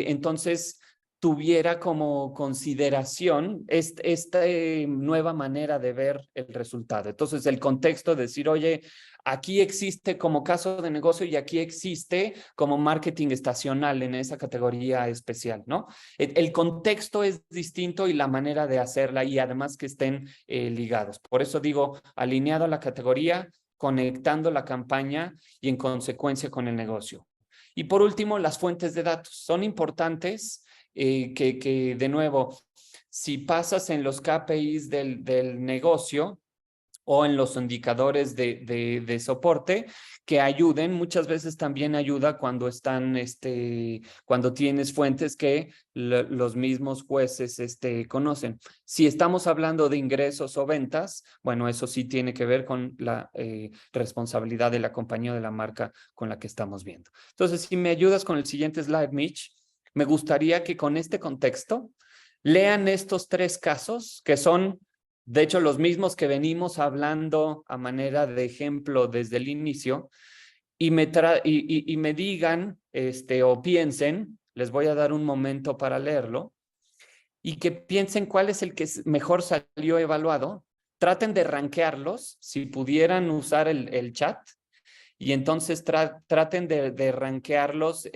entonces tuviera como consideración esta nueva manera de ver el resultado. Entonces, el contexto de decir, oye, aquí existe como caso de negocio y aquí existe como marketing estacional en esa categoría especial, ¿no? El contexto es distinto y la manera de hacerla, y además que estén ligados. Por eso digo, alineado a la categoría, conectando la campaña y en consecuencia con el negocio. Y por último, las fuentes de datos son importantes. Que de nuevo, si pasas en los KPIs del negocio o en los indicadores de soporte, que ayuden, muchas veces también ayuda cuando cuando tienes fuentes que los mismos jueces conocen. Si estamos hablando de ingresos o ventas, bueno, eso sí tiene que ver con la responsabilidad de la compañía o de la marca con la que estamos viendo. Entonces, si me ayudas con el siguiente slide, Mitch, me gustaría que con este contexto lean estos 3 casos que son, de hecho, los mismos que venimos hablando a manera de ejemplo desde el inicio, y me digan o piensen, les voy a dar un momento para leerlo, y que piensen cuál es el que mejor salió evaluado. Traten de rankearlos, si pudieran usar el chat, y entonces traten de rankearlos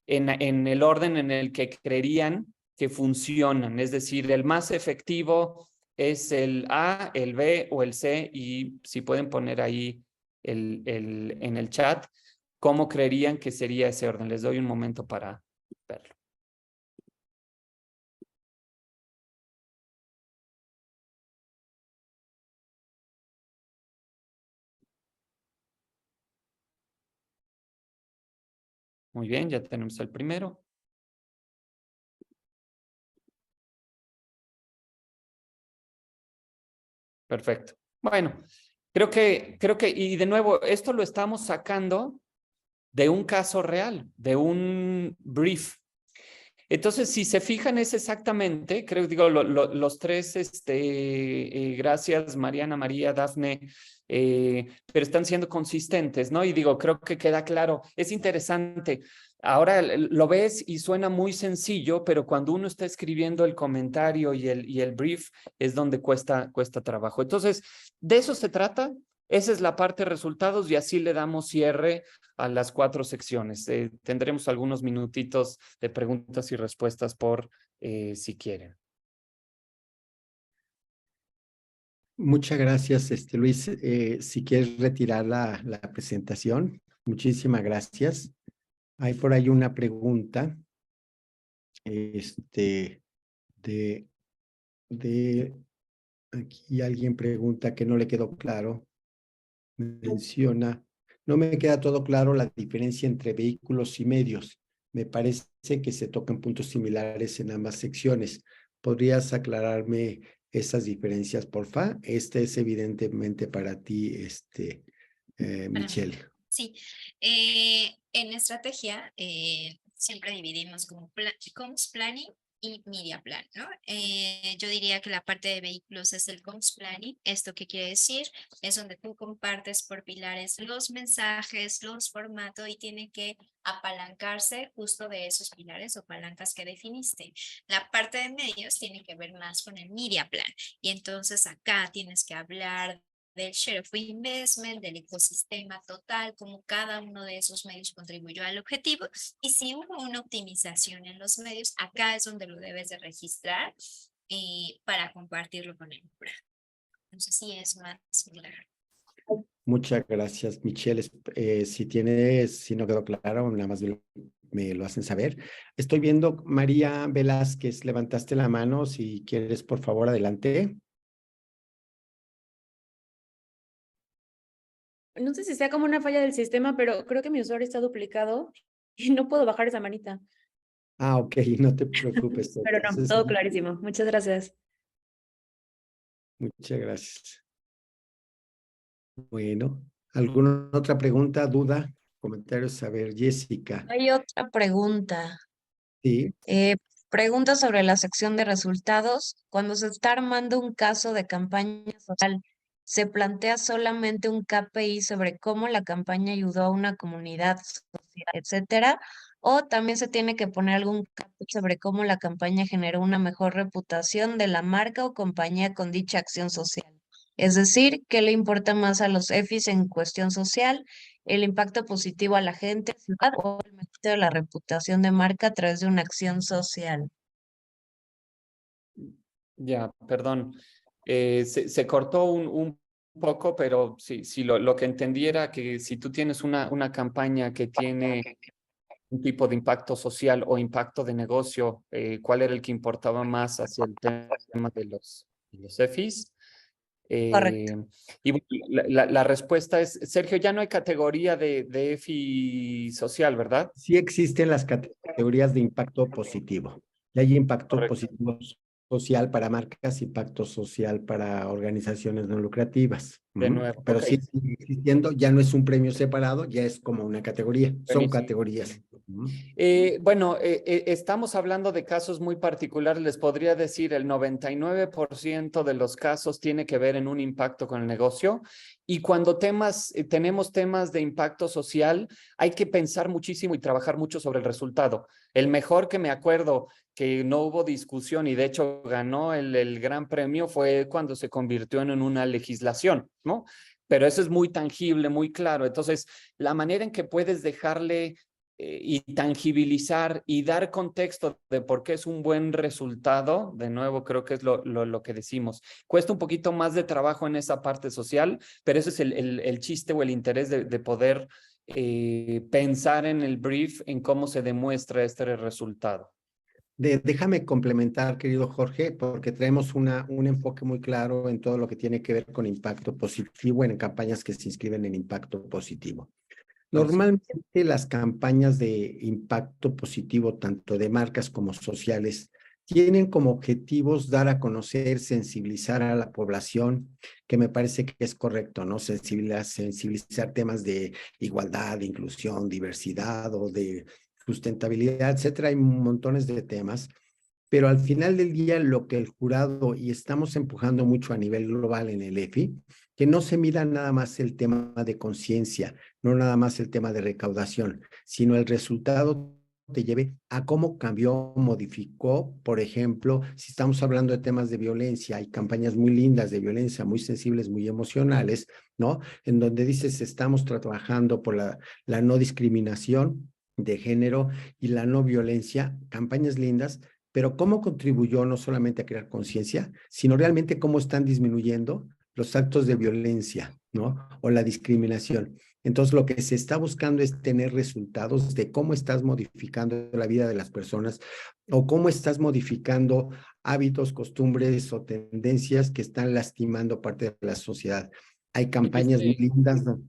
en el orden en el que creerían que funcionan. Es decir, el más efectivo es el A, el B o el C, y si pueden poner ahí en el chat cómo creerían que sería ese orden. Les doy un momento para verlo. Muy bien, ya tenemos el primero. Perfecto. Bueno, creo que, y de nuevo, esto lo estamos sacando de un caso real, de un brief. Entonces, si se fijan, es exactamente, creo, digo, los 3, gracias, Mariana, María, Dafne, pero están siendo consistentes, ¿no? Y digo, creo que queda claro. Es interesante. Ahora lo ves y suena muy sencillo, pero cuando uno está escribiendo el comentario y el brief es donde cuesta trabajo. Entonces, de eso se trata. Esa es la parte de resultados y así le damos cierre a las 4 secciones. Tendremos algunos minutitos de preguntas y respuestas por si quieren. Muchas gracias, Luis. Si quieres retirar la presentación, muchísimas gracias. Hay por ahí una pregunta, aquí alguien pregunta que no le quedó claro. Menciona, no me queda todo claro la diferencia entre vehículos y medios. Me parece que se tocan puntos similares en ambas secciones. ¿Podrías aclararme esas diferencias, porfa? Este es evidentemente para ti, Michelle. Sí, en estrategia siempre dividimos como comms planning y media plan, ¿no? Yo diría que la parte de vehículos es el comms planning. ¿Esto qué quiere decir? Es donde tú compartes por pilares los mensajes, los formatos, y tiene que apalancarse justo de esos pilares o palancas que definiste. La parte de medios tiene que ver más con el media plan, y entonces acá tienes que hablar del share of investment, del ecosistema total, cómo cada uno de esos medios contribuyó al objetivo. Y si hubo una optimización en los medios, acá es donde lo debes de registrar para compartirlo con el jurado. Entonces sí es más similar. Muchas gracias, Michelle. Si no quedó claro, nada más me lo hacen saber. Estoy viendo, María Velázquez, levantaste la mano. Si quieres, por favor, adelante. No sé si sea como una falla del sistema, pero creo que mi usuario está duplicado y no puedo bajar esa manita. Ah, ok, no te preocupes. Pero no, Entonces, todo clarísimo. Muchas gracias. muchas gracias. Bueno, ¿alguna otra pregunta, duda, comentarios? A ver, Jessica. Hay otra pregunta. Sí, Pregunta sobre la sección de resultados. Cuando se está armando un caso de campaña social, ¿se plantea solamente un KPI sobre cómo la campaña ayudó a una comunidad social, etcétera? ¿O también se tiene que poner algún KPI sobre cómo la campaña generó una mejor reputación de la marca o compañía con dicha acción social? Es decir, ¿qué le importa más a los EFIs en cuestión social? ¿El impacto positivo a la gente, ciudad o el mejoramiento de la reputación de marca a través de una acción social? Ya, perdón. Se cortó un poco, pero sí, lo que entendí era que si tú tienes una campaña que tiene un tipo de impacto social o impacto de negocio, ¿cuál era el que importaba más hacia el tema de los EFIs? Correcto. Y bueno, la respuesta es, Sergio, ya no hay categoría de EFI social, ¿verdad? sí existen las categorías de impacto positivo. Y hay impacto Correcto. positivo social para marcas, impacto social para organizaciones no lucrativas. De nuevo, Pero ok, sí sigue existiendo, ya no es un premio separado, ya es como una categoría, son buenísimo. categorías. Bueno, estamos hablando de casos muy particulares. Les podría decir el 99% de los casos tiene que ver en un impacto con el negocio. Y cuando tenemos temas de impacto social, hay que pensar muchísimo y trabajar mucho sobre el resultado. El mejor que me acuerdo que no hubo discusión y de hecho ganó el gran premio fue cuando se convirtió en una legislación, ¿no? Pero eso es muy tangible, muy claro. Entonces, la manera en que puedes dejarle y tangibilizar y dar contexto de por qué es un buen resultado, de nuevo creo que es lo que decimos. Cuesta un poquito más de trabajo en esa parte social, pero ese es el chiste o el interés de poder pensar en el brief, en cómo se demuestra este resultado. Déjame complementar, querido Jorge, porque traemos un enfoque muy claro en todo lo que tiene que ver con impacto positivo en campañas que se inscriben en impacto positivo. Normalmente las campañas de impacto positivo, tanto de marcas como sociales, tienen como objetivos dar a conocer, sensibilizar a la población, que me parece que es correcto, ¿no? Sensibilizar temas de igualdad, de inclusión, diversidad o de sustentabilidad, etcétera. Hay montones de temas, pero al final del día lo que el jurado, y estamos empujando mucho a nivel global en el EFI, que no se mida nada más el tema de conciencia, no nada más el tema de recaudación, sino el resultado te lleve a cómo cambió, modificó. Por ejemplo, si estamos hablando de temas de violencia, hay campañas muy lindas de violencia, muy sensibles, muy emocionales, ¿no? En donde dices, estamos trabajando por la no discriminación de género y la no violencia, campañas lindas, pero cómo contribuyó no solamente a crear conciencia, sino realmente cómo están disminuyendo los actos de violencia, ¿no? O la discriminación. Entonces, lo que se está buscando es tener resultados de cómo estás modificando la vida de las personas o cómo estás modificando hábitos, costumbres o tendencias que están lastimando parte de la sociedad. Hay campañas muy lindas, ¿no?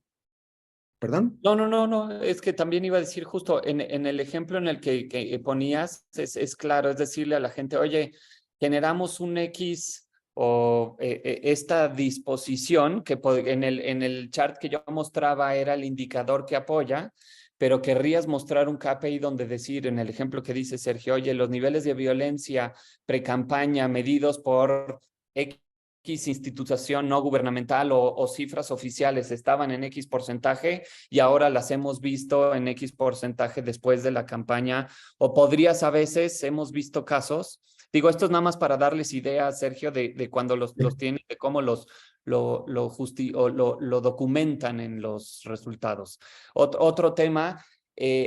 ¿Perdón? No, es que también iba a decir justo en el ejemplo en el que ponías, es claro, es decirle a la gente, oye, generamos un X o esta disposición que en el chart que yo mostraba era el indicador que apoya, pero querrías mostrar un KPI donde decir, en el ejemplo que dice Sergio, oye, los niveles de violencia pre-campaña medidos por X institución no gubernamental o cifras oficiales estaban en X porcentaje y ahora las hemos visto en X porcentaje después de la campaña, o podrías a veces, hemos visto casos Digo, esto es nada más para darles idea, Sergio, de cuando los tienen, de cómo lo documentan en los resultados. Otro tema,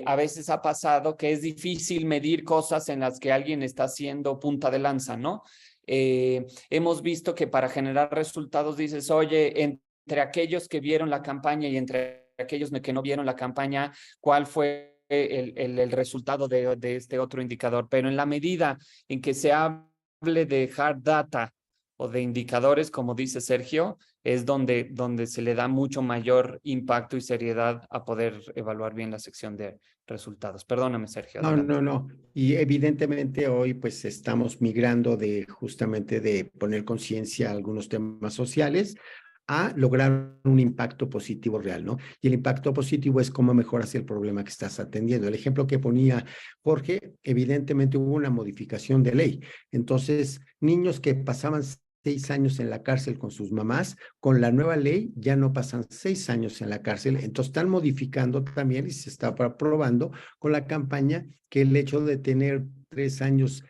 a veces ha pasado que es difícil medir cosas en las que alguien está haciendo punta de lanza, ¿no? Hemos visto que para generar resultados dices, oye, entre aquellos que vieron la campaña y entre aquellos que no vieron la campaña, ¿cuál fue el resultado de este otro indicador? Pero en la medida en que se hable de hard data o de indicadores, como dice Sergio, es donde se le da mucho mayor impacto y seriedad a poder evaluar bien la sección de resultados. Perdóname, Sergio. No, Adelante. no. Y evidentemente hoy pues estamos migrando de justamente de poner conciencia a algunos temas sociales a lograr un impacto positivo real, ¿no? Y el impacto positivo es cómo mejoras el problema que estás atendiendo. El ejemplo que ponía Jorge, evidentemente hubo una modificación de ley. Entonces, niños que pasaban 6 años en la cárcel con sus mamás, con la nueva ley ya no pasan 6 años en la cárcel. Entonces, están modificando también y se está aprobando con la campaña que el hecho de tener 3 años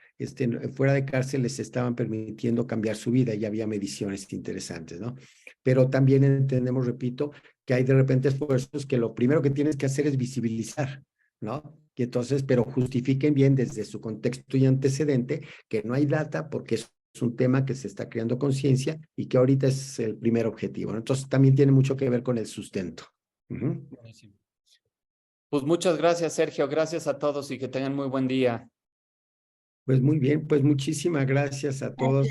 fuera de cárcel les estaban permitiendo cambiar su vida y había mediciones interesantes, ¿no? Pero también entendemos, repito, que hay de repente esfuerzos que lo primero que tienes que hacer es visibilizar, ¿no? Y entonces, pero justifiquen bien desde su contexto y antecedente que no hay data porque es un tema que se está creando conciencia y que ahorita es el primer objetivo, ¿no? Entonces, también tiene mucho que ver con el sustento. Buenísimo. Pues muchas gracias, Sergio. Gracias a todos y que tengan muy buen día. Pues muy bien, pues muchísimas gracias a todos.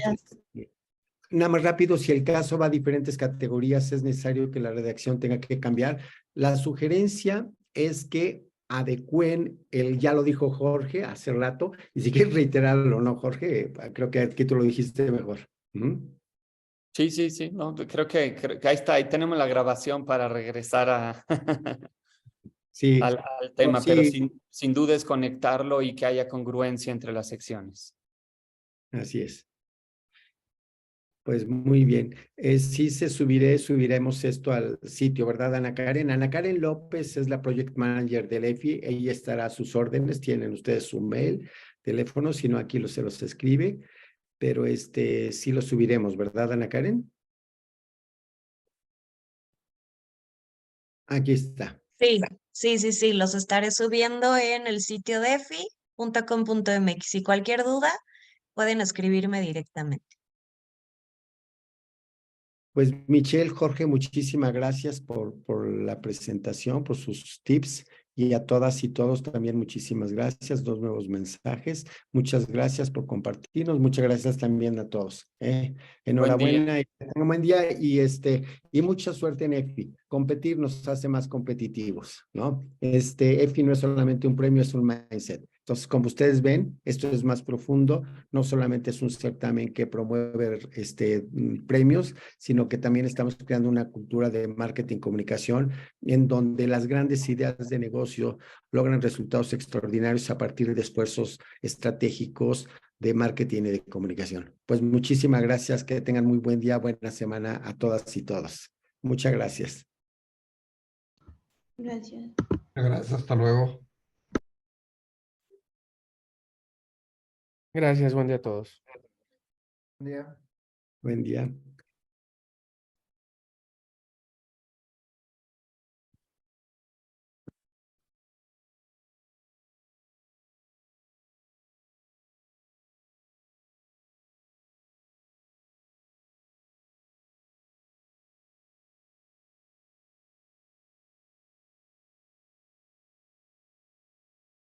Nada más rápido, si el caso va a diferentes categorías, es necesario que la redacción tenga que cambiar. La sugerencia es que adecúen, ya lo dijo Jorge hace rato, y si quieres reiterarlo, ¿no, Jorge? Creo que aquí tú lo dijiste mejor. Sí. No, creo que ahí está, ahí tenemos la grabación para regresar Sí, al no, tema, pero sí, sin duda es conectarlo y que haya congruencia entre las secciones. así es. Pues muy bien. Sí subiremos esto al sitio, ¿verdad, Ana Karen? Ana Karen López es la Project Manager del EFI. Ella estará a sus órdenes. Tienen ustedes su mail, teléfono, si no aquí se los escribe. Pero sí lo subiremos, ¿verdad, Ana Karen? Aquí está. Sí, los estaré subiendo en el sitio de efi.com.mx. Y cualquier duda, pueden escribirme directamente. Pues Michelle, Jorge, muchísimas gracias por la presentación, por sus tips y a todas y todos también muchísimas gracias. 2 nuevos mensajes. Muchas gracias por compartirnos. Muchas gracias también a todos. Buen día. Enhorabuena y tengan un buen día y mucha suerte en EFI. Competir nos hace más competitivos, ¿no? EFI no es solamente un premio, es un mindset. Entonces, como ustedes ven, esto es más profundo, no solamente es un certamen que promueve premios, sino que también estamos creando una cultura de marketing comunicación en donde las grandes ideas de negocio logran resultados extraordinarios a partir de esfuerzos estratégicos de marketing y de comunicación. Pues muchísimas gracias, que tengan muy buen día, buena semana a todas y todos. Muchas gracias. Gracias. Gracias, hasta luego. Gracias, buen día a todos. Buen día. Buen día.